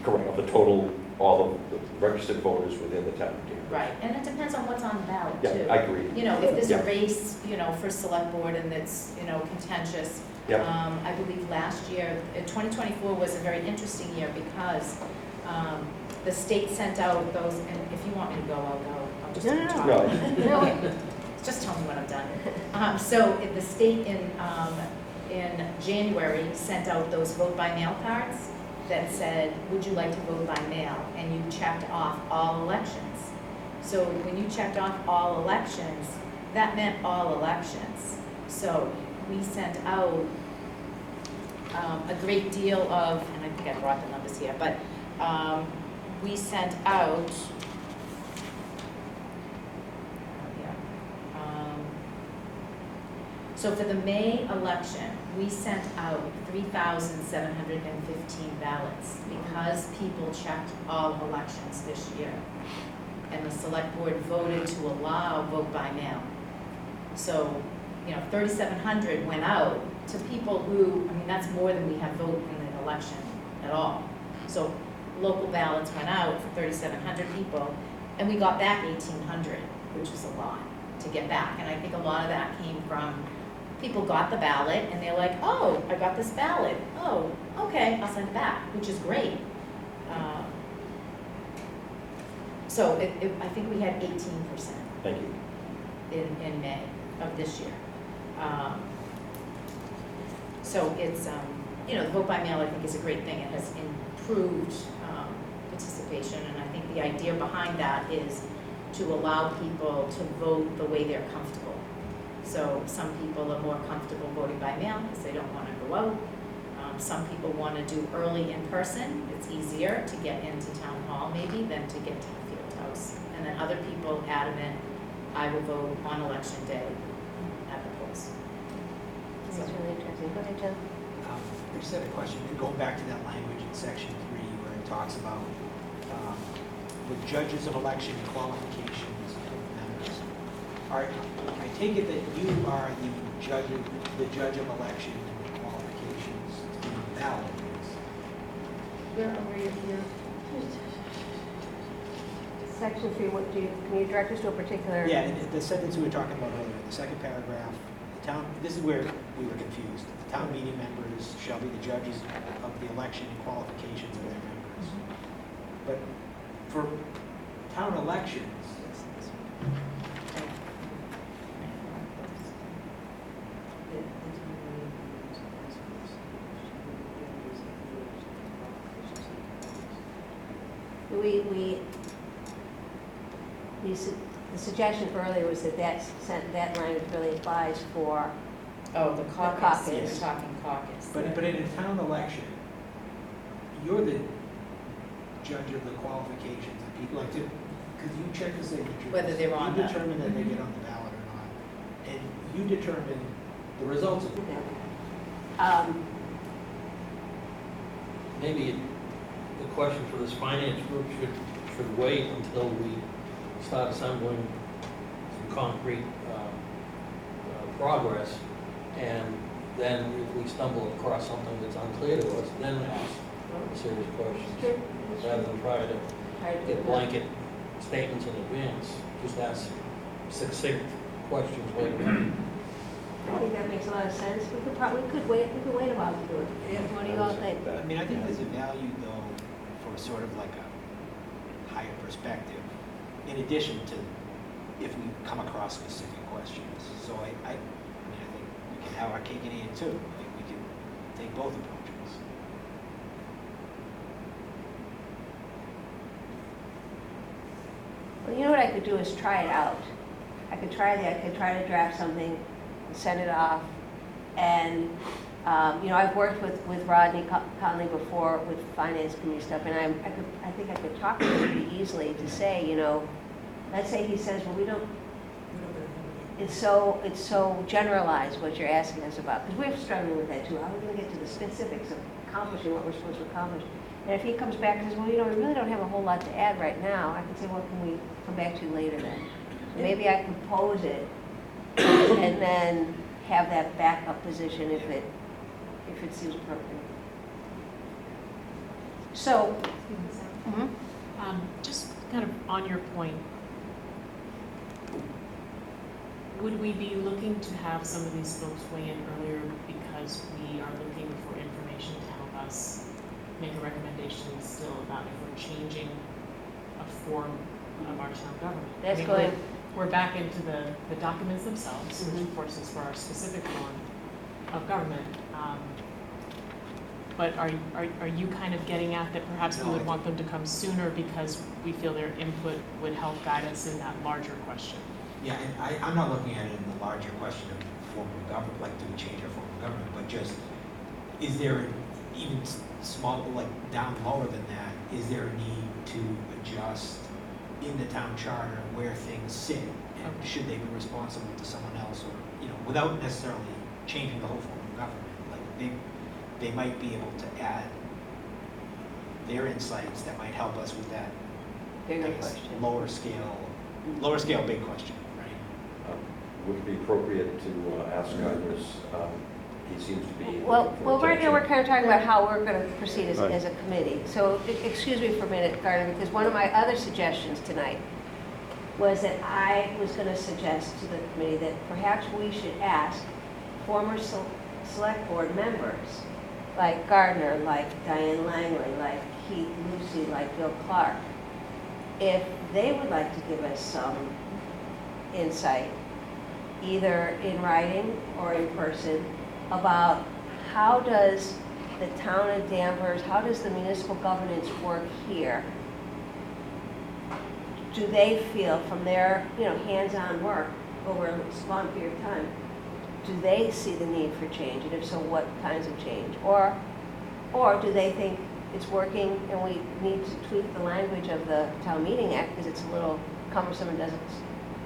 Correct, of the total, all of the registered voters within the town of Danvers. Right, and it depends on what's on the ballot, Yeah, too. I agree. You know, if there's a Yeah. race, for select board and it's, contentious. Yeah. I believe last year, 2024 was a very interesting year because the state sent out those, and if you want me to go, I'll go. I'll just No. talk. No. Just tell me when I'm done. So the state in January sent out those vote by mail cards that said, would you like to vote by mail? And you checked off all elections. So when you checked off all elections, that meant all elections. So we sent out a great deal of, and I think I brought the numbers here, but we sent out, so for the May election, we sent out 3,715 ballots because people checked all elections this year. And the select board voted to allow vote by mail. So, 3,700 went out to people who, that's more than we have vote in the election at all. So local ballots went out for 3,700 people, and we got back 1,800, which was a lot to get back. And I think a lot of that came from people got the ballot and they're like, oh, I got this ballot. Oh, okay, I'll send it back, which is great. So I think we had 18% Thank you. in May of this year. So it's, the vote by mail I think is a great thing. It has improved participation, and I think the idea behind that is to allow people to vote the way they're comfortable. So some people are more comfortable voting by mail because they don't want to go out. Some people want to do early in person. It's easier to get into town hall maybe than to get to the field house. And then other people adamant, I will vote on election day at the polls. That's really interesting. Go ahead, John. I just had a question, going back to that language in section 3 where it talks about the judges of election qualifications of members. I take it that you are the judge of election and qualifications to be valid. Where are you here? Section 3, can you direct us to a particular? Yeah, and the sentence we were talking about earlier, the second paragraph, this is where we were confused. The town meeting members shall be the judges of the election and qualifications of their members. But for town elections, The suggestion earlier was that that language really applies for, Oh, the caucus. caucus, Yes. we're talking caucus. but in a town election, you're the judge of the qualifications of people, like, because you check the signatures. Whether they're on You the- determine that they get on the ballot or not, and you determine the results of it. Maybe the question for this finance group should wait until we start assembling some concrete progress. And then if we stumble across something that's unclear to us, then ask serious questions. Rather than try to get blanket statements in advance, just ask succinct questions later on. I think that makes a lot of sense. We could wait a while to do it. What do you all think? I mean, I think there's a value, though, for sort of like a higher perspective, in addition to if we come across specific questions. So I think we can have our cake and eat it too. Like, we can take both approaches. Well, you know what I could do is try it out. I could try to draft something, send it off, And, you know, I've worked with Rodney Conley before with finance committee stuff, and I think I could talk to him pretty easily to say, you know, let's say he says, well, we don't, it's so generalized what you're asking us about, because we're struggling with that too. How are we going to get to the specifics of accomplishing what we're supposed to accomplish? And if he comes back and says, well, you know, we really don't have a whole lot to add right now, I can say, well, can we come back to you later then? So maybe I can pose it and then have that backup position if it seems appropriate. So, Just kind of on your point, would we be looking to have some of these folks weigh in earlier because we are looking for information to help us make a recommendation still about if we're changing a form of our town government? that's I mean, going, we're back into the documents themselves, which of course is for our specific form of government. But are you kind of getting at that perhaps we would want them to come sooner because we feel their input would help guide us in that larger question? Yeah, and I'm not looking at it in the larger question of form of government, like do we change our form of government, but just, is there an even small, like down lower than that, is there a need to adjust in the town charter where things sit? And should they be responsible to someone else, or, you know, without necessarily changing the whole form of government? Like they might be able to add their insights that might help us with that, bigger I guess, question. lower scale big question, right? Would it be appropriate to ask Gardner's, he seems to be. Well, right now we're attention. kind of talking about how we're going to proceed Right. as a committee. So excuse me for a minute, Gardner, because one of my other suggestions tonight was that I was going to suggest to the committee that perhaps we should ask former select board members, like Gardner, like Diane Langley, like Keith Lucy, like Bill Clark, if they would like to give us some insight, either in writing or in person, about how does the town of Danvers, how does the municipal governance work here? Do they feel from their, you know, hands-on work over a long period of time, do they see the need for change? And if so, what kinds of change? Or do they think it's working and we need to tweak the language of the Town Meeting Act because it's a little cumbersome and doesn't,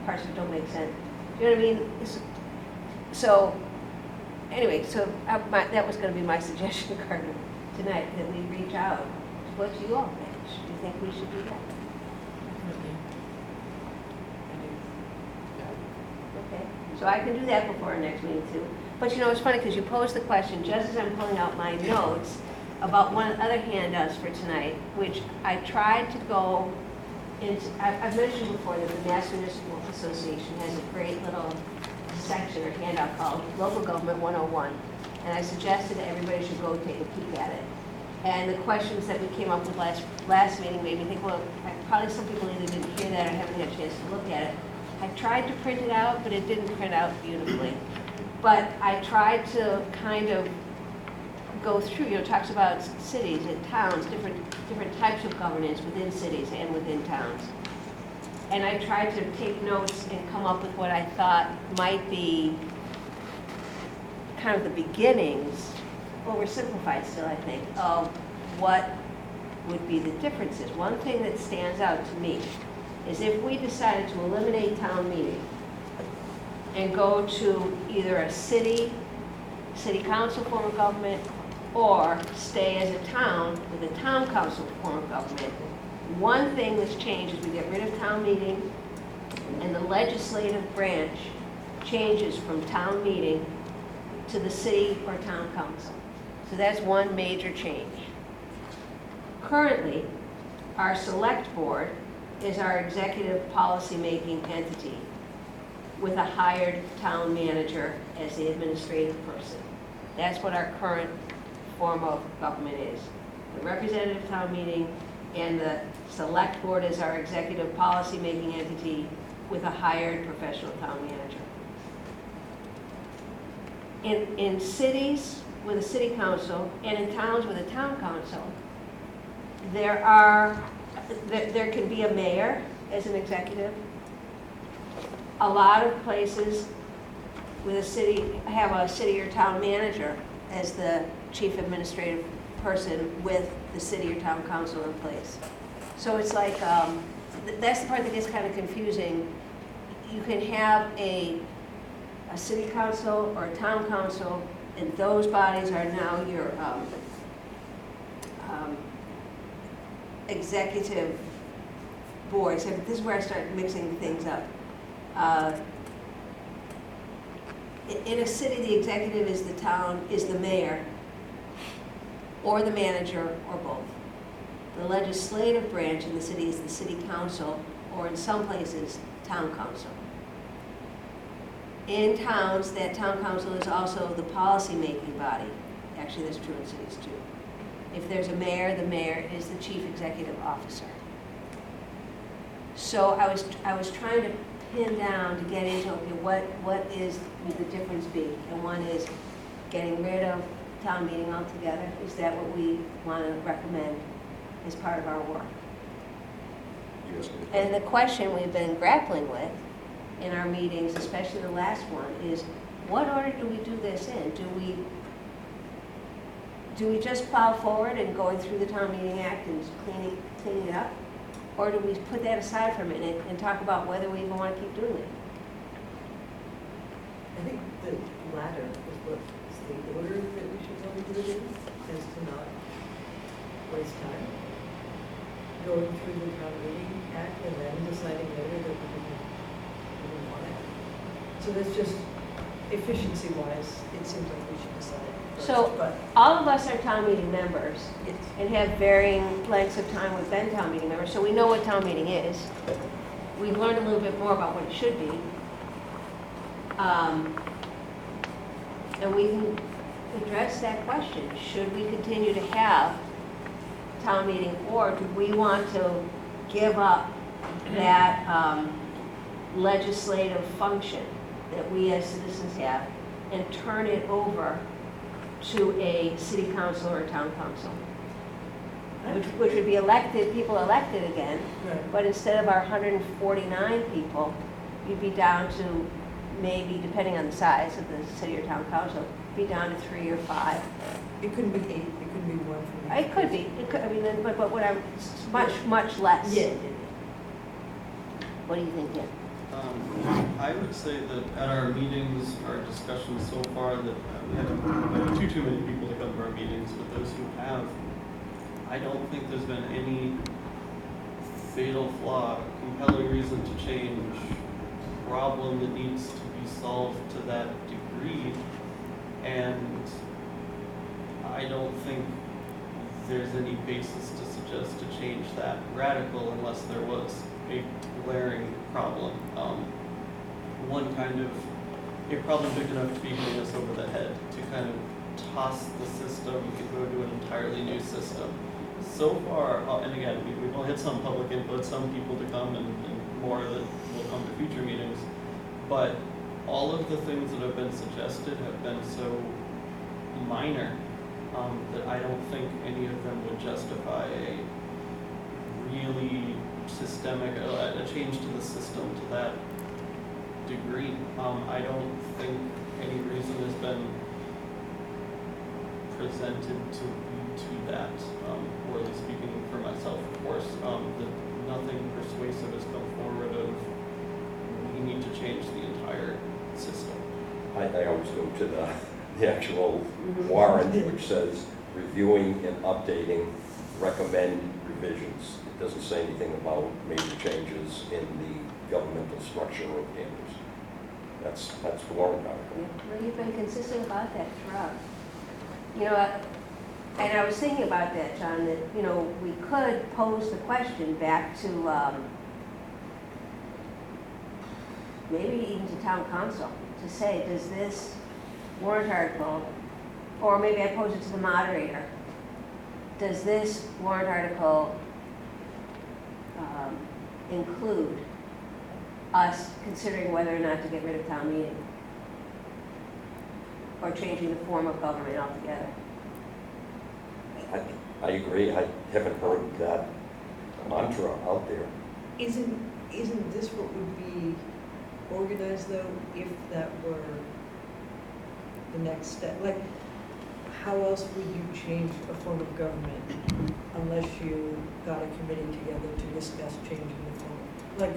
parts of it don't make sense? Do you know what I mean? So, anyway, so that was going to be my suggestion, Gardner, tonight, that we reach out. What do you all think? Do you think we should do that? Definitely. Okay, so I can do that before our next meeting too. But you know, it's funny because you posed the question just as I'm pulling out my notes about one of the other handouts for tonight, which I tried to go into. I've mentioned before that the Mass Municipal Association has a great little section or handout called Local Government 101. And I suggested that everybody should go take a peek at it. And the questions that we came up with last meeting made me think, well, probably some people either didn't hear that or haven't had a chance to look at it. I tried to print it out, but it didn't print out beautifully. But I tried to kind of go through, you know, it talks about cities and towns, different types of governance within cities and within towns. And I tried to take notes and come up with what I thought might be kind of the beginnings, oversimplified still, I think, of what would be the differences. One thing that stands out to me is if we decided to eliminate town meeting and go to either a city council form of government, or stay as a town with a town council form of government, one thing that's changed is we get rid of town meeting, and the legislative branch changes from town meeting to the city or town council. So that's one major change. Currently, our select board is our executive policy-making entity with a hired town manager as the administrative person. That's what our current form of government is. The representative town meeting and the select board is our executive policy-making entity with a hired professional town manager. In cities with a city council and in towns with a town council, there can be a mayor as an executive. A lot of places with a city, have a city or town manager as the chief administrative person with the city or town council in place. So it's like, that's the part that gets kind of confusing. You can have a city council or a town council, and those bodies are now your executive boards. And this is where I start mixing things up. In a city, the executive is the mayor, or the manager, or both. The legislative branch in the city is the city council, or in some places, town council. In towns, that town council is also the policy-making body. Actually, that's true in cities too. If there's a mayor, the mayor is the chief executive officer. So I was trying to pin down to get into, okay, what is the difference be? And one is getting rid of town meeting altogether. Is that what we want to recommend as part of our work? Yes. And the question we've been grappling with in our meetings, especially the last one, is what order do we do this in? Do we just plow forward and going through the Town Meeting Act and cleaning it up? Or do we put that aside for a minute and talk about whether we even want to keep doing it? I think the latter is what's the order that we should probably do it in, is to not waste time going through the town meeting act and then deciding later that we didn't want it. So that's just, efficiency-wise, it seems like we should decide first, So, but all of us are town meeting members it's, and have varying lengths of time we've been town meeting members, so we know what town meeting is. We've learned a little bit more about what it should be. And we can address that question. Should we continue to have town meeting, or do we want to give up that legislative function that we as citizens have and turn it over to a city council or a town council? Which would be elected, people elected again, right. but instead of our 149 people, you'd be down to maybe, depending on the size of the city or town council, be down to 3 or 5. It couldn't be 8, it couldn't be 1 from each. It could be, I mean, but what I'm, much less. Yeah. What do you think, Ken? I would say that at our meetings, our discussions so far, that we haven't had too many people to come to our meetings, but those who have, I don't think there's been any fatal flaw, compelling reason to change, problem that needs to be solved to that degree. And I don't think there's any basis to suggest to change that radical unless there was a glaring problem. One kind of, a problem big enough to be hitting us over the head, to kind of toss the system and go to an entirely new system. So far, and again, we've only had some public input, some people to come, and more that will come to future meetings, but all of the things that have been suggested have been so minor that I don't think any of them would justify a really systemic, a change to the system to that degree. I don't think any reason has been presented to lead to that, or at least speaking for myself, of course, that nothing persuasive has come forward of we need to change the entire system. I always go to the actual warrant, which says reviewing and updating, recommend revisions. It doesn't say anything about major changes in the governmental structure of Danvers. That's the warrant article. Well, you've been consistent about that throughout. You know, and I was thinking about that, John, that, you know, we could pose the question back to maybe even to town council to say, does this warrant article, or maybe I pose it to the moderator, does this warrant article include us considering whether or not to get rid of town meeting? Or changing the form of government altogether? I agree. I haven't heard that mantra out there. Isn't this what would be organized though, if that were the next step? Like, how else would you change a form of government unless you got a committee together to discuss changing the form? Like,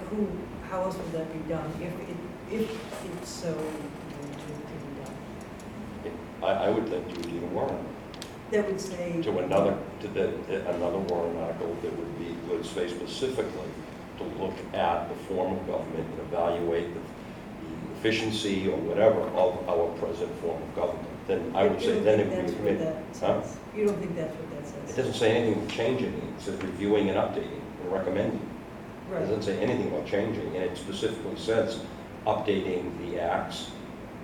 how else would that be done if it's so going to be done? I would think you would need a warrant That would say. to another warrant article that would say specifically to look at the form of government and evaluate the efficiency or whatever of our present form of government. Then I would say then it would be a committee. Huh? You don't think that's what that says? It doesn't say anything about changing it. It says reviewing and updating and recommending. It Right. doesn't say anything about changing, and it specifically says updating the acts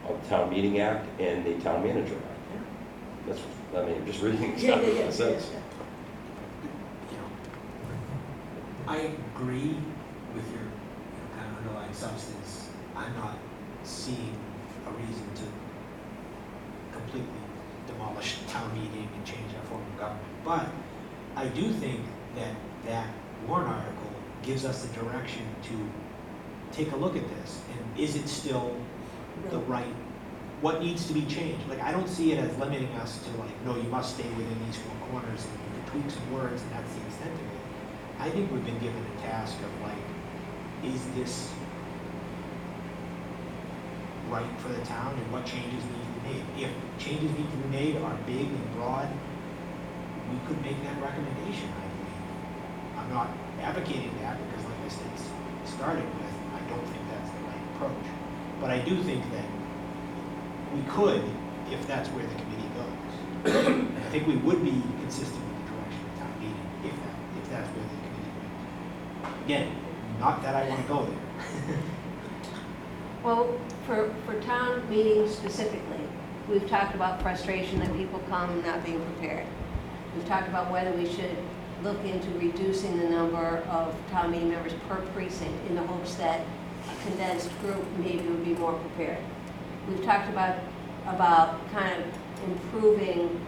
of Town Meeting Act and the Town Manager Act. That's, I mean, just reading exactly what it says. You know, I agree with your, kind of underlying substance. I'm not seeing a reason to completely demolish town meeting and change our form of government. But I do think that that warrant article gives us the direction to take a look at this. And is it still the right, what needs to be changed? Like, I don't see it as limiting us to like, no, you must stay within these four corners and you can tweak some words and that's the extent of it. I think we've been given the task of like, is this right for the town and what changes need to be made? If changes need to be made are big and broad, we could make that recommendation, I believe. I'm not advocating that because like I said, starting with, I don't think that's the right approach. But I do think that we could, if that's where the committee goes. I think we would be consistent with the direction of town meeting if that's where the committee went. Again, not that I want to go there. Well, for town meetings specifically, we've talked about frustration that people come not being prepared. We've talked about whether we should look into reducing the number of town meeting members per precinct in the hopes that a condensed group maybe would be more prepared. We've talked about kind of improving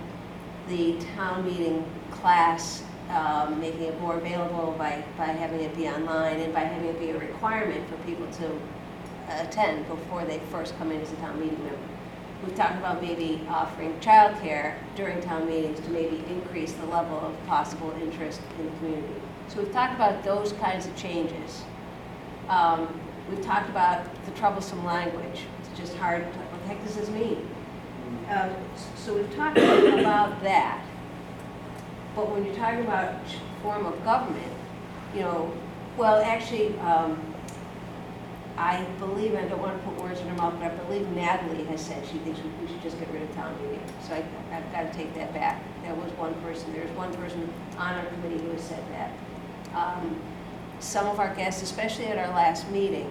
the town meeting class, making it more available by having it be online and by having it be a requirement for people to attend before they first come in as a town meeting member. We've talked about maybe offering childcare during town meetings to maybe increase the level of possible interest in the community. So we've talked about those kinds of changes. We've talked about the troublesome language. It's just hard. What the heck does this mean? So we've talked about that. But when you're talking about form of government, well, actually, I believe, and I don't want to put words in her mouth, but I believe Natalie has said she thinks we should just get rid of town meeting. So I've got to take that back. There was one person, there's one person on our committee who has said that. Some of our guests, especially at our last meeting,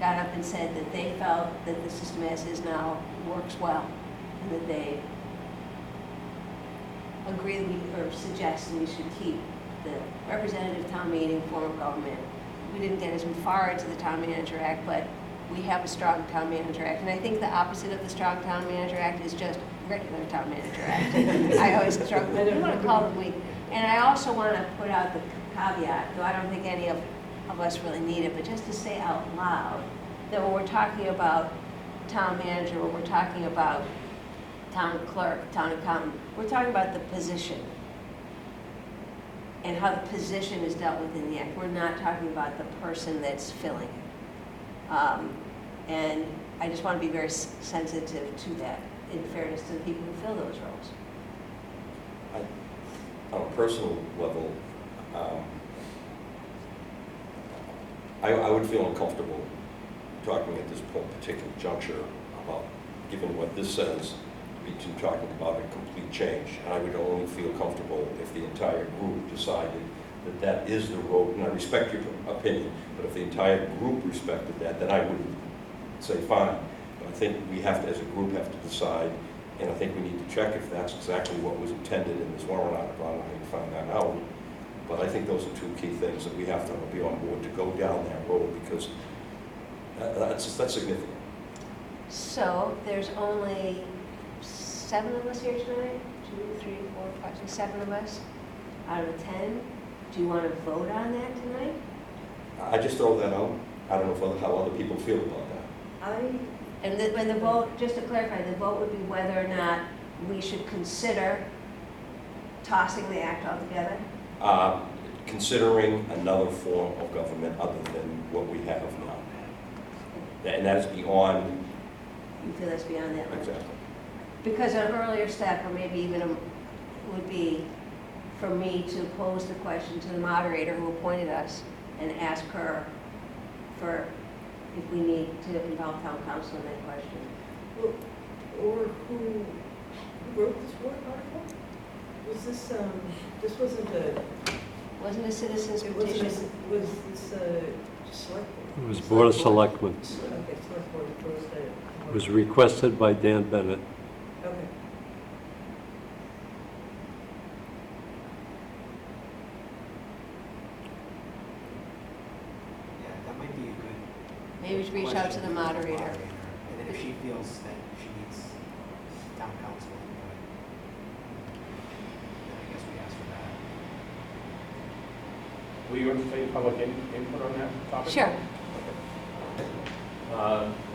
got up and said that they felt that the system as is now works well, and that they agree that or suggest that we should keep the representative town meeting form of government. We didn't get as far into the Town Manager Act, but we have a strong Town Manager Act. And I think the opposite of the strong Town Manager Act is just regular Town Manager Act. I always struggle. I don't want to call them weak. And I also want to put out the caveat, though I don't think any of us really need it, but just to say out loud that when we're talking about town manager, when we're talking about town clerk, town accountant, we're talking about the position and how the position is dealt with in the act. We're not talking about the person that's filling it. And I just want to be very sensitive to that, in fairness to the people who fill those roles. On a personal level, I would feel uncomfortable talking at this particular juncture about, given what this says, to talking about a complete change. And I would only feel comfortable if the entire group decided that that is the road, and I respect your opinion, but if the entire group respected that, then I would say fine. But I think we have to, as a group, have to decide, and I think we need to check if that's exactly what was intended in this warrant article. I don't know how you find that out, but I think those are two key things that we have to be on board to go down that road, because that's significant. So there's only 7 of us here tonight? 2, 3, 4, 5, 6, 7 of us out of 10. Do you want to vote on that tonight? I just throw that out. I don't know how other people feel about that. And the vote, just to clarify, the vote would be whether or not we should consider tossing the act altogether? Considering another form of government other than what we have now. And that's beyond, You feel that's beyond that limit? exactly. Because an earlier step, or maybe even would be for me to pose the question to the moderator who appointed us and ask her for if we need to involve town council in that question. Or who wrote this warrant article? Was this, this wasn't a, Wasn't a citizen's it wasn't, petition? was this a select board? It was Board of Selectmen. Okay, select board opposed it. It was requested by Dan Bennett. Okay. Yeah, that might be a good. Maybe we should reach out to the question moderator. And then if she feels that she needs town council input, then I guess we ask for that. Will you entertain public input on that topic? Sure.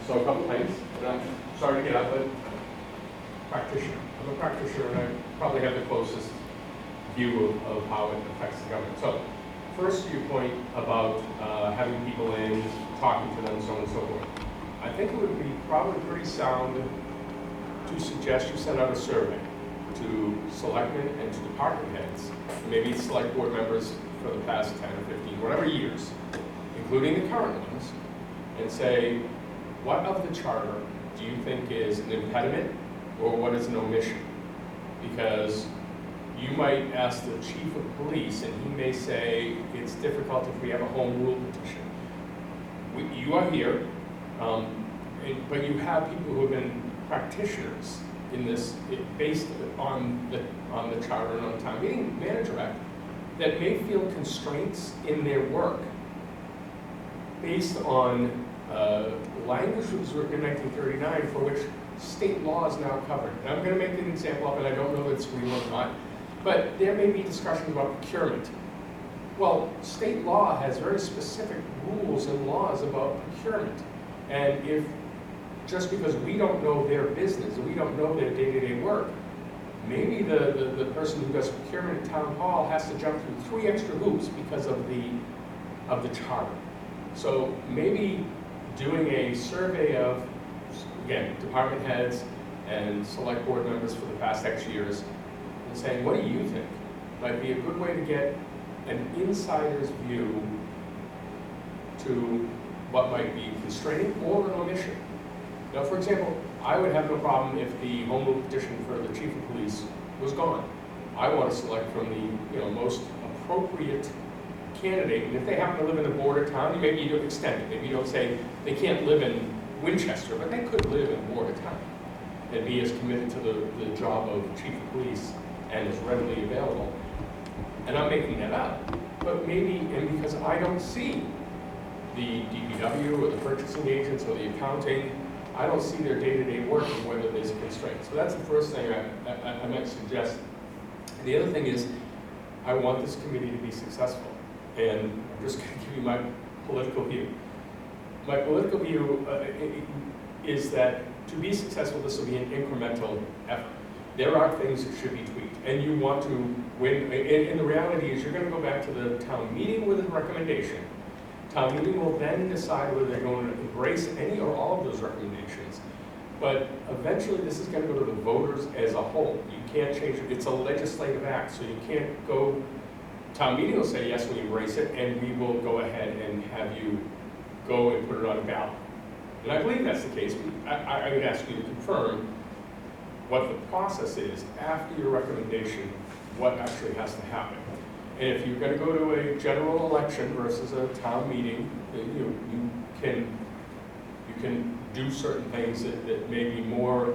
So a couple things, and I'm sorry to get up, but practitioner. I'm a practitioner, and I probably have the closest view of how it affects the government. So, first, to your point about having people in, talking to them, so on and so forth. I think it would be probably pretty sound to suggest you send out a survey to selectmen and to department heads, maybe select board members for the past 10 or 15, whatever years, including the current ones, and say, what of the charter do you think is an impediment or what is an omission? Because you might ask the chief of police and he may say it's difficult if we have a home rule petition. You are here, but you have people who have been practitioners in this, based on the charter and on the town meeting manager act, that may feel constraints in their work based on language that was written in 1939 for which state law is now covered. And I'm going to make an example up, and I don't know if it's real or not, but there may be discussions about procurement. Well, state law has very specific rules and laws about procurement. And if, just because we don't know their business, we don't know their day-to-day work, maybe the person who does procurement at town hall has to jump through 3 extra hoops because of the charter. So maybe doing a survey of, again, department heads and select board members for the past X years and saying, what do you think? Might be a good way to get an insider's view to what might be constraining or an omission. Now, for example, I would have no problem if the home rule petition for the chief of police was gone. I want to select from the most appropriate candidate, and if they happen to live in a border town, maybe you don't extend it. Maybe you don't say they can't live in Winchester, but they could live in a border town and be as committed to the job of chief of police and as readily available. And I'm making that up, but maybe, and because I don't see the DPW or the purchasing agents or the accounting, I don't see their day-to-day work and whether there's a constraint. So that's the first thing I might suggest. The other thing is, I want this committee to be successful. And I'm just going to give you my political view. My political view is that to be successful, this will be an incremental effort. There are things that should be tweaked, and you want to win. And the reality is you're going to go back to the town meeting with a recommendation. Town meeting will then decide whether they're going to embrace any or all of those recommendations. But eventually this is going to go to the voters as a whole. You can't change it. It's a legislative act, so you can't go. Town meeting will say, yes, we embrace it, and we will go ahead and have you go and put it on a ballot. And I believe that's the case. I would ask you to confirm what the process is after your recommendation, what actually has to happen. And if you're going to go to a general election versus a town meeting, you can do certain things that may be more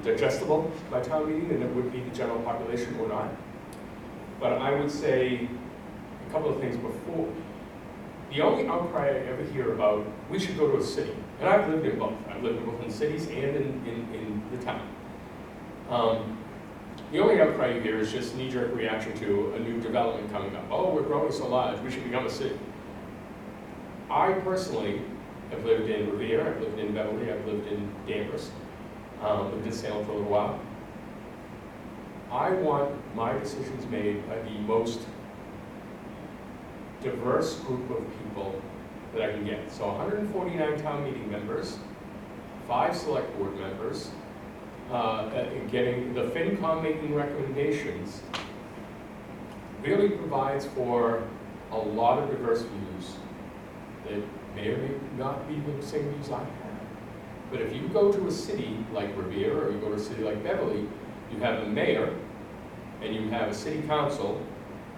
digestible by town meeting than it would be the general population or not. But I would say a couple of things before. The only outcry I ever hear about, we should go to a city. And I've lived in both. I've lived both in cities and in the town. The only outcry you hear is just knee-jerk reaction to a new development coming up. Oh, we're growing so large, we should become a city. I personally I've lived in Revere, I've lived in Beverly, I've lived in Danvers, lived in Salem for a little while. I want my decisions made by the most diverse group of people that I can get. So 149 town meeting members, 5 select board members, getting the FinCom making recommendations really provides for a lot of diverse views that may or may not be the same views I have. But if you go to a city like Revere or you go to a city like Beverly, you have a mayor and you have a city council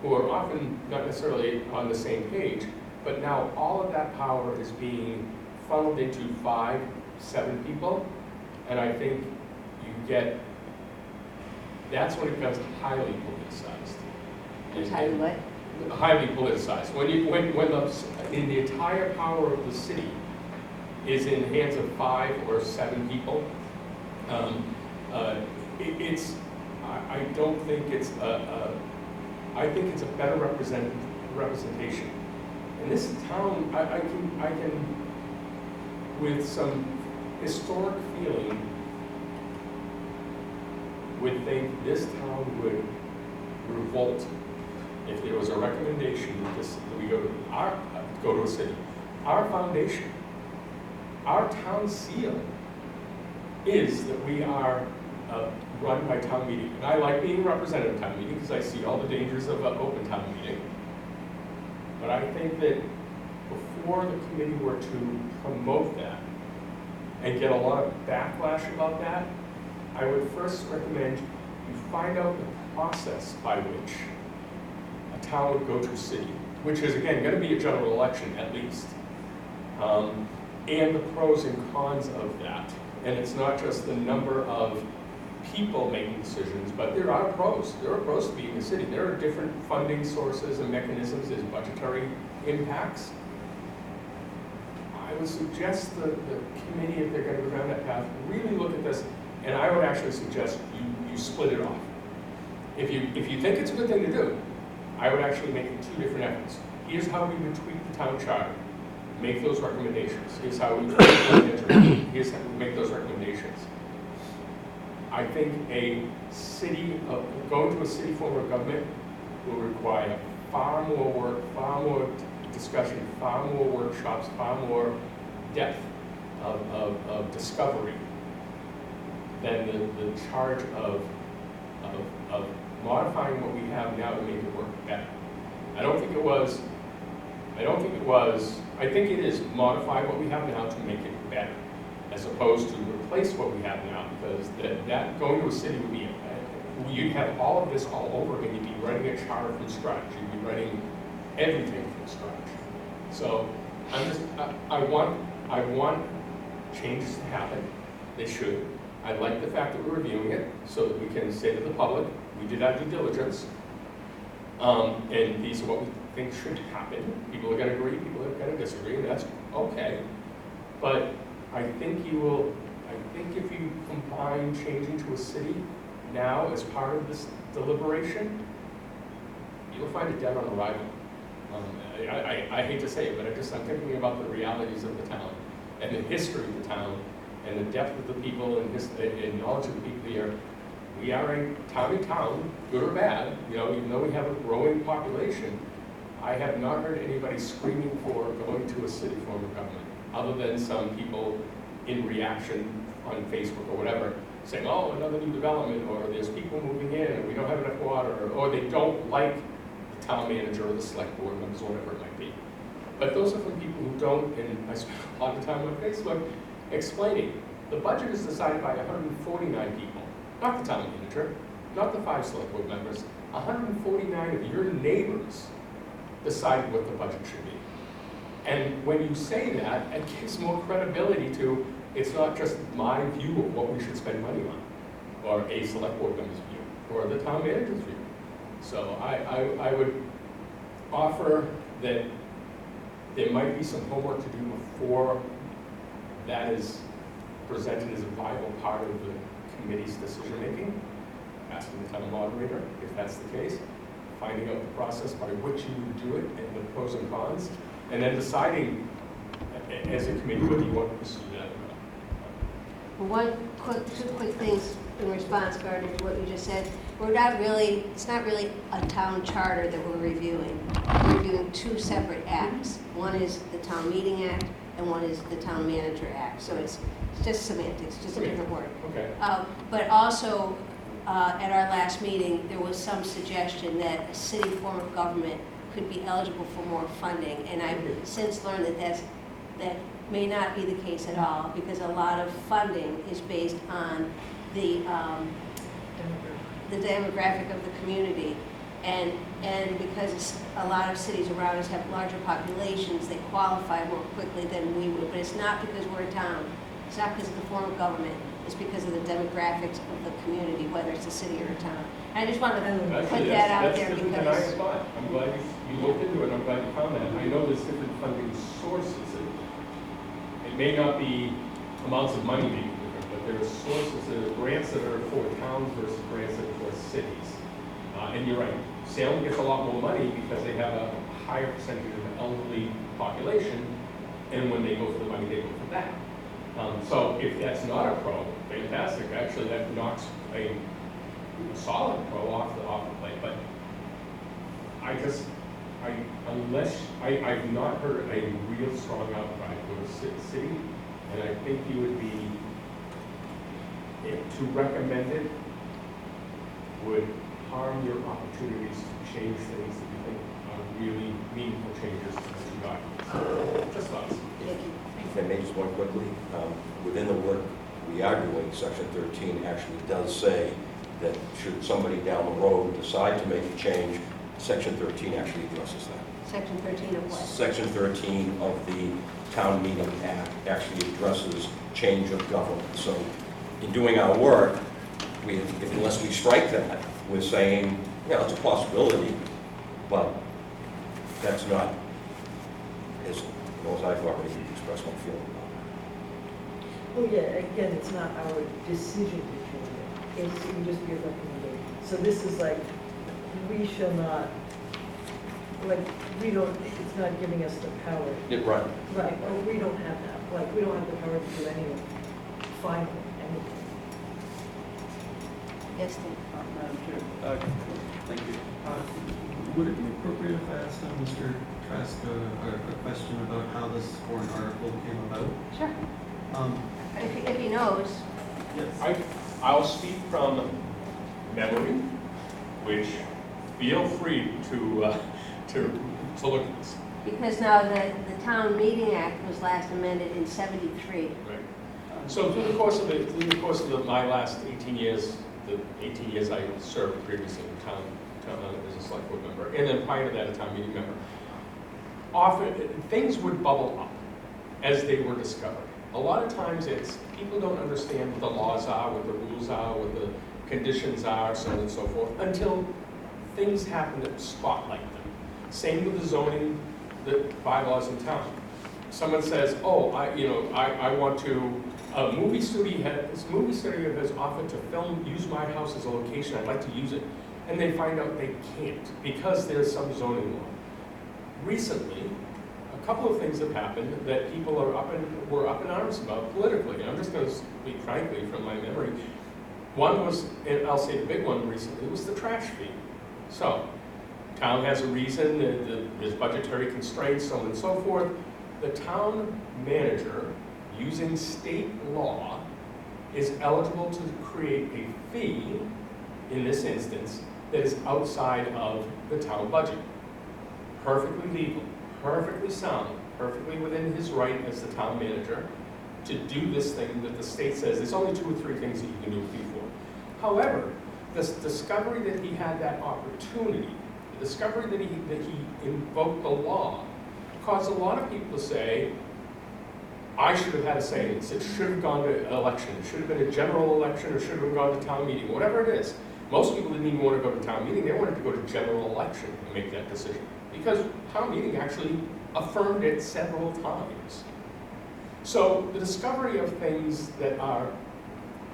who are often not necessarily on the same page, but now all of that power is being funneled into 5, 7 people, and I think you get, that's when it becomes highly politicized. It's highly what? Highly politicized. When the entire power of the city is in the hands of 5 or 7 people, I don't think it's I think it's a better representation. And this town, I can, with some historic feeling, would think this town would revolt if there was a recommendation that we go to a city. Our foundation, our town seal is that we are run by town meeting. And I like being represented at town meeting because I see all the dangers of an open town meeting. But I think that before the committee were to promote that and get a lot of backlash about that, I would first recommend you find out the process by which a town would go to a city, which is, again, going to be a general election at least, and the pros and cons of that. And it's not just the number of people making decisions, but there are pros. There are pros to being a city. There are different funding sources and mechanisms. There's budgetary impacts. I would suggest the committee, if they're going to go down that path, really look at this, and I would actually suggest you split it off. If you think it's a good thing to do, I would actually make it 2 different efforts. Here's how we would tweak the town charter. Make those recommendations. Here's how we tweak the here's how we make those recommendations. I think going to a city form of government will require far more work, far more discussion, far more workshops, far more depth of discovery than the charge of modifying what we have now to make it work better. I think it is modify what we have now to make it better, as opposed to replace what we have now, because that going to a city would be, you'd have all of this all over again. You'd be writing a charter from scratch. You'd be writing everything from scratch. So I want changes to happen. They should. I like the fact that we're reviewing it so that we can say to the public, we did our due diligence, and these are what we think should happen. People are going to agree, people are going to disagree, and that's okay. But I think if you combine changing to a city now as part of this deliberation, you'll find it dead on arrival. I hate to say it, but I'm thinking about the realities of the town and the history of the town and the depth of the people and knowledge of the people here. We are a town, good or bad, even though we have a growing population. I have not heard anybody screaming for going to a city form of government, other than some people in reaction on Facebook or whatever, saying, oh, another new development, or there's people moving in, and we don't have enough water, or they don't like the town manager or the select board members, or whatever it might be. But those are from people who don't, and I spend a lot of time on Facebook explaining, the budget is decided by 149 people, not the town manager, not the 5 select board members, 149 of your neighbors decide what the budget should be. And when you say that, it gives more credibility to, it's not just my view of what we should spend money on, or a select board member's view, or the town manager's view. So I would offer that there might be some homework to do before that is presented as a viable part of the committee's decision-making, asking the town moderator if that's the case, finding out the process by which you would do it and the pros and cons, and then deciding as a committee, whether you want to pursue that or not. Two quick things in response, Gardner, to what you just said. It's not really a town charter that we're reviewing. We're reviewing two separate acts. One is the Town Meeting Act, and one is the Town Manager Act. So it's just semantics, just a different word. Okay. But also, at our last meeting, there was some suggestion that a city form of government could be eligible for more funding, and I've since learned that that may not be the case at all, because a lot of funding is based on the demographic of the community, and because a lot of cities around us have larger populations, they qualify more quickly than we would. But it's not because we're a town. It's not because of the form of government. It's because of the demographics of the community, whether it's a city or a town. And I just wanted to put that out there That's different than I thought. I'm glad you looked into it, I'm glad you found that. I know there's different funding sources. It may not be amounts of money may be different, but there are sources, there are grants that are for towns versus grants that are for cities. And you're right, Salem gets a lot more money because they have a higher percentage of the elderly population, and when they go for the money, they go for that. So if that's not a pro, fantastic. Actually, that knocks a solid pro off the plate. But I've not heard a real strong outcry for a city, and I think you would be, to recommend it would harm your opportunities to change things that you think are really meaningful changes to the two documents. Just thoughts. If I may just one quickly, within the work we are doing, Section 13 actually does say that should somebody down the road decide to make a change, Section 13 actually addresses that. Section 13 of what? Section 13 of the Town Meeting Act actually addresses change of government. So in doing our work, unless we strike that, we're saying, yeah, it's a possibility, but that's not, as I've already expressed my feeling about it. Oh, yeah, again, it's not our decision to change it. It would just be a recommendation. So this is like, we shall not, like, we don't, it's not giving us the power. Right. Right, or we don't have that, like, we don't have the power to do anything final, anything. Yes, Steve. Madam Chair, thank you. Would it be appropriate if I asked Mr. Trask a question about how this warrant article came about? Sure. If he knows. Yes. I'll speak from memory, which feel free to look at this. Because now the Town Meeting Act was last amended in '73. Right. So through the course of my last 18 years, the 18 years I served previously in town as a select board member, and then prior to that a town meeting member, often things would bubble up as they were discovered. A lot of times it's people don't understand what the laws are, what the rules are, what the conditions are, so on and so forth, until things happen that spotlight them. Same with the zoning, the bylaws in town. Someone says, oh, I want to, a movie studio has offered to use my house as a location, I'd like to use it. And they find out they can't because there's some zoning law. Recently, a couple of things have happened that people were up in arms about politically. I'm just going to speak frankly from my memory. One was, and I'll say the big one recently, was the trash fee. So, town has a reason, there's budgetary constraints, so on and so forth. The town manager, using state law, is eligible to create a fee, in this instance, that is outside of the town budget. Perfectly legal, perfectly sound, perfectly within his right as the town manager to do this thing that the state says, there's only 2 or 3 things that you can do a fee for. However, this discovery that he had that opportunity, the discovery that he invoked the law, caused a lot of people to say, I should have had a say in this. It should have gone to an election. It should have been a general election, or should have gone to town meeting, whatever it is. Most people didn't even want to go to town meeting. They wanted to go to general election and make that decision. Because town meeting actually affirmed it several times. So the discovery of things that are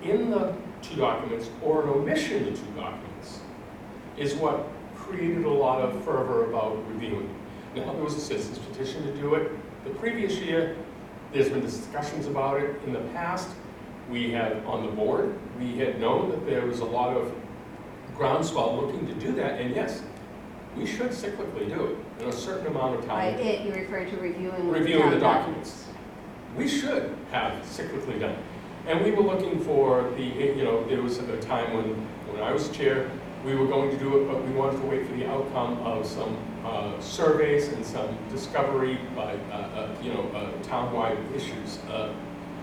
in the 2 documents or an omission in the 2 documents is what created a lot of fervor about reviewing. Now, there was a citizens petition to do it. The previous year, There's been discussions about it in the past. We had, on the board, we had known that there was a lot of groundswell looking to do that, and yes, we should cyclically do it in a certain amount of By time. it, you refer to reviewing. Reviewing the town documents. We should have cyclically done it. And we were looking for there was a time when I was chair, we were going to do it, but we wanted to wait for the outcome of some surveys and some discovery by, townwide issues.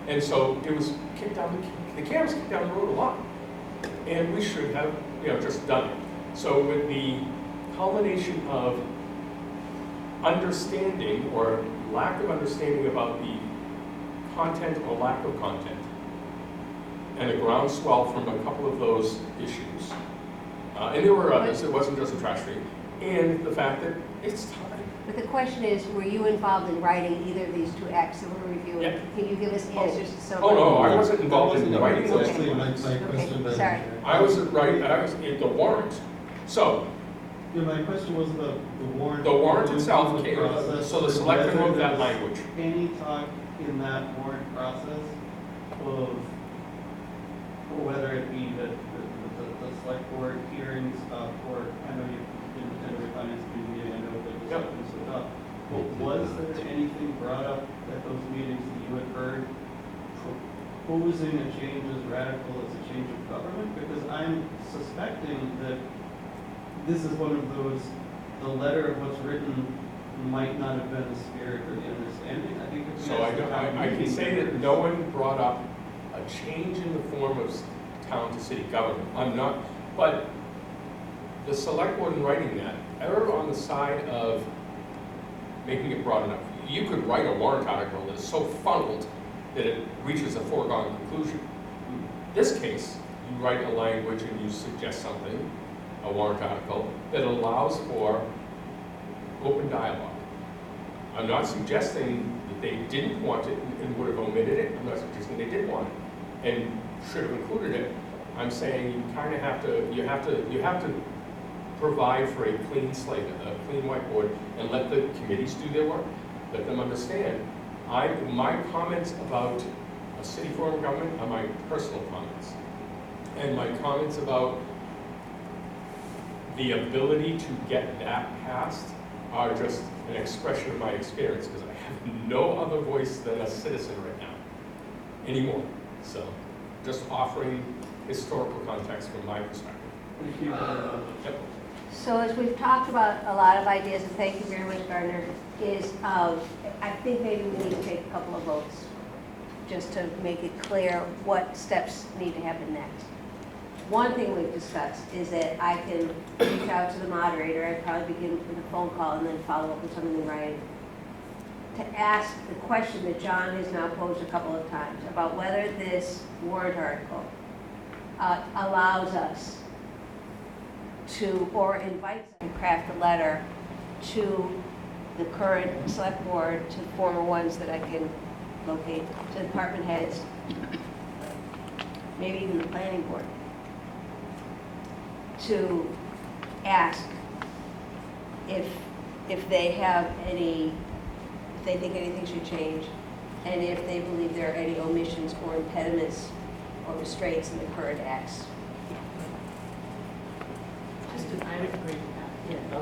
And so it was kicked down, the can was kicked down the road a lot. And we should have, just done it. So with the culmination of understanding or lack of understanding about the content or lack of content, and a groundswell from a couple of those issues, and there were others, it wasn't just a trash street, and the fact that it's time. But the question is, were you involved in writing either of these two acts that we're reviewing? Yeah. Can you give us answers to some? Oh, no, I wasn't involved in writing those. Actually, my question, Okay, Madam sorry. Chair. I was in the warrant. So, Yeah, my question was about the warrant. the warrant going itself through the came, process, so the and selectmen whether wrote that there's language. Any talk in that warrant process of whether it be the select board hearings, or I know you didn't attend the finance committee meeting, I know that the Yep. selectmen stood up. But was there anything brought up at those meetings that you had heard proposing a change as radical as a change of government? Because I'm suspecting that this is one of those, the letter of what's written might not have been the spirit or the understanding. I think if we So ask the town I can meeting say that members- no one brought up a change in the form of town to city government. I'm not, but the select board in writing that, err on the side of making it broad enough. You could write a warrant article that is so funneled that it reaches a foregone conclusion. In this case, you write a language and you suggest something, a warrant article, that allows for open dialogue. I'm not suggesting that they didn't want it and would have omitted it. I'm not suggesting they did want it and should have included it. I'm saying you kind of have to provide for a clean slate, a clean whiteboard, and let the committees do their work. Let them understand. My comments about a city form of government are my personal comments. And my comments about the ability to get that passed are just an expression of my experience, because I have no other voice than a citizen right now anymore. So just offering historical context from my perspective. Thank you very much. Yep. So as we've talked about a lot of ideas, and thank you very much, Gardner, is I think maybe we need to take a couple of votes just to make it clear what steps need to happen next. One thing we've discussed is that I can reach out to the moderator. I'd probably begin with a phone call and then follow up with something in writing, to ask the question that John has now posed a couple of times about whether this warrant article allows us to, or invites us to craft a letter to the current select board, to former ones that I can locate, to department heads, maybe even the planning board, to ask if they have any, if they think anything should change, and if they believe there are any omissions or impediments or restraints in the current acts. I would agree with that. Yeah,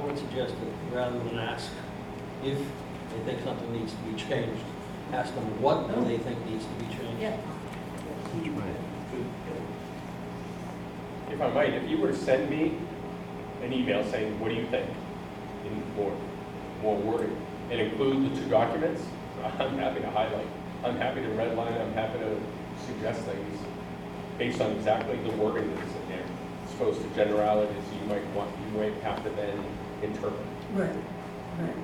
I would suggest that rather than ask if they think something needs to be changed, ask them what do they think needs to be changed. Yeah. If I might, if you were to send me an email saying, what do you think, in more wording, and include the two documents, I'm happy to highlight. I'm happy to redline, I'm happy to suggest things based on exactly the wording that is in there, as opposed to generalities you might have to then interpret. Right, right.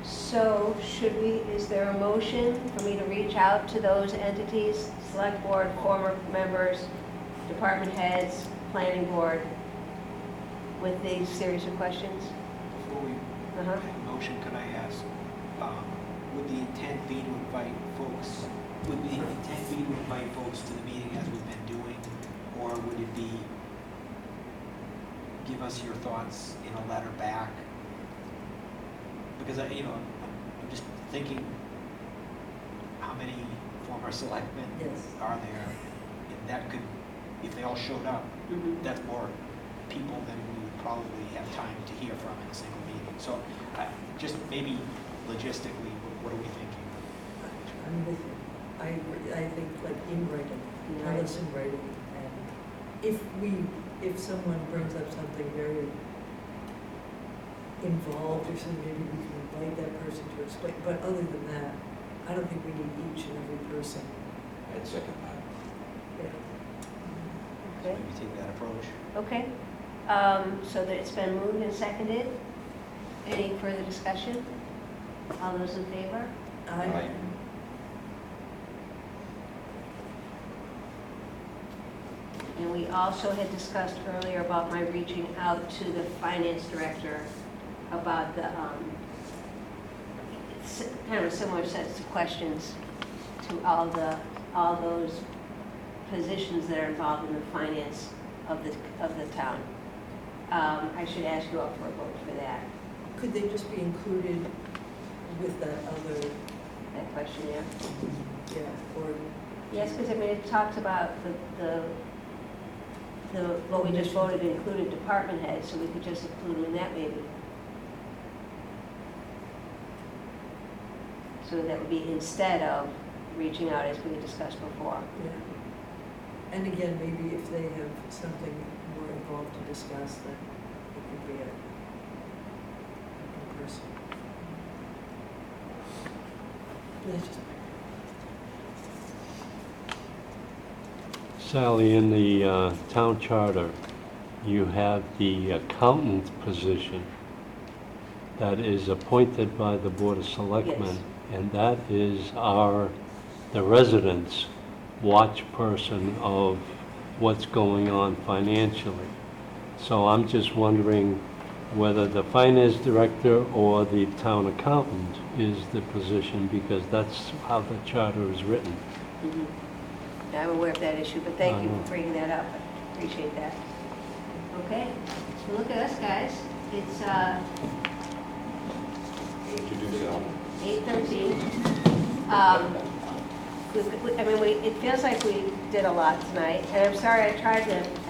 So should we, is there a motion for me to reach out to those entities, select board, former members, department heads, planning board, with these series of questions? Before we Uh-huh. make a motion, could I ask, would the intent be to invite folks, would the intent be to invite folks to the meeting as we've been doing, or would it be, give us your thoughts in a letter back, because I'm just thinking, how many former selectmen Yes. are there? And that could, if they all showed up, Mhm. that's more people than we would probably have time to hear from in a single meeting. So just maybe logistically, what are we thinking? I'm with you. I agree. I think like in writing, tell us in writing. And if someone brings up something very involved or something, maybe we can invite that person to explain. But other than that, I don't think we need each and every person. I'd second that. Yeah. Okay. Maybe take that approach. Okay. So that it's been moved and seconded. Any further discussion? All those in favor? Aye. And we also had discussed earlier about my reaching out to the finance director about the, kind of a similar sets of questions to all those positions that are involved in the finance of the town. I should ask you all for a vote for that Could they just be included with that other, questionnaire. yeah, or? Yes, because I mean, it talks about what we just voted included department heads, so we could just include them in that maybe. So that would be instead of reaching out as we discussed before. Yeah. And again, maybe if they have something more involved to discuss, then it could be a person. That's just Sally, in the town charter, you have the accountant position that is appointed by the Board of Selectmen. Yes. And that is the residents' watch person of what's going on financially. So I'm just wondering whether the finance director or the town accountant is the position, because that's how the charter is written. Mhm. I'm aware of that issue, but thank you for bringing that up. I appreciate that. Okay, so look at us, guys. It's Introduce it. 8:13. It feels like we did a lot tonight, and I'm sorry, I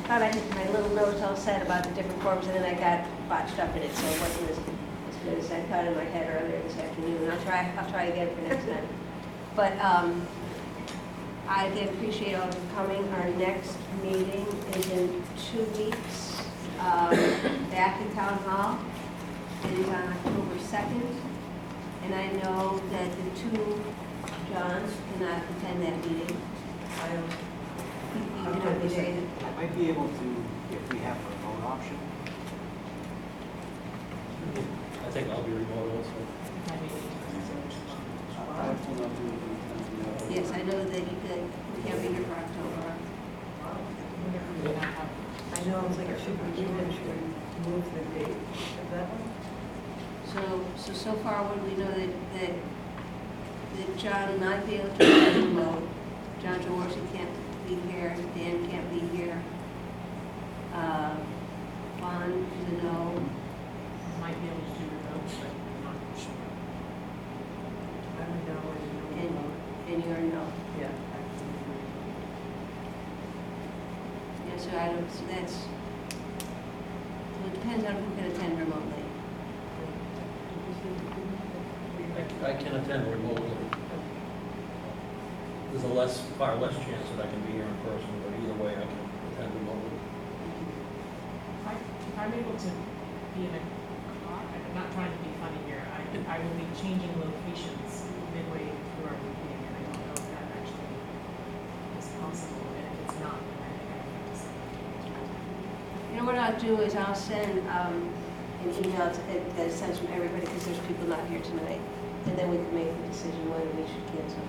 thought I had my little notes all set about the different forms, and then I got botched up in it, so it wasn't as good as I thought in my head earlier this afternoon. I'll try again for next time. But I again appreciate all of you coming. Our next meeting is in 2 weeks, back in Town Hall. It is on October 2nd. And I know that the two Johns cannot attend that meeting. You cannot be there either. I might be able to, if we have a remote option. I think I'll be remote also. Yes, I know that you can't be here for October. I know, I was like, should we eventually move the date of that one? So far, what do we know that John will not be able to attend remote? John Jaworski can't be here, Dan can't be here. Vaughn is a no. Might be able to do remote, but I'm not sure. I don't know. And you're a no. Yeah. Yeah, so that's, well, it depends on who can attend remotely. I can attend remotely. There's far less chance that I can be here in person, but either way, I can attend remotely. If I'm able to be in a car, I'm not trying to be funny here, I will be changing locations midway through our meeting, and I don't know if that actually is possible, and if it's not, then I think I have to say. You know what I'll do is I'll send an email that sends from everybody, because there's people not here tonight, and then we can make the decision whether we should cancel.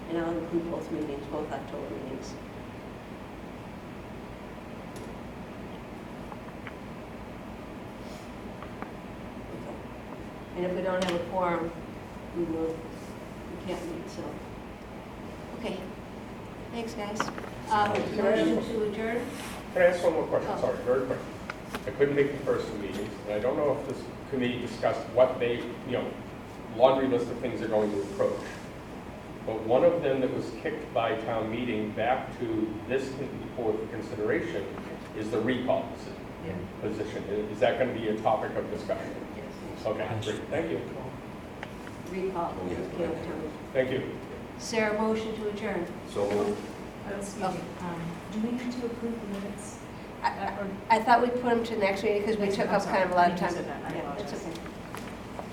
And I'll include both meetings, both October meetings. Okay. And if we don't have a quorum, we can't meet, so. Okay, thanks, guys. Motion to adjourn? Can I ask one more question? Oh. Sorry, very quick. I couldn't make the first two meetings, and I don't know if this committee discussed what they, laundry list of things they're going to approach. But one of them that was kicked by town meeting back to this for consideration is the recall position. Is that going to be a topic of discussion? Yes. Okay, great. Thank you. Recall. Oh, yes. Okay, Tony. Thank you. Sarah, motion to adjourn. So moved. Excuse me, do we need to approve the minutes? I thought we'd put them to next meeting because we took I'm up kind of a lot of time. sorry, I think you said that. I Yeah, that's apologize. okay.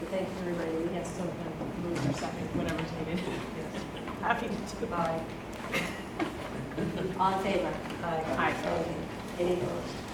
But thank you for reminding me. Yes, so then move or second, whatever's needed. Happy to do it. All in favor? Aye. Any opposed?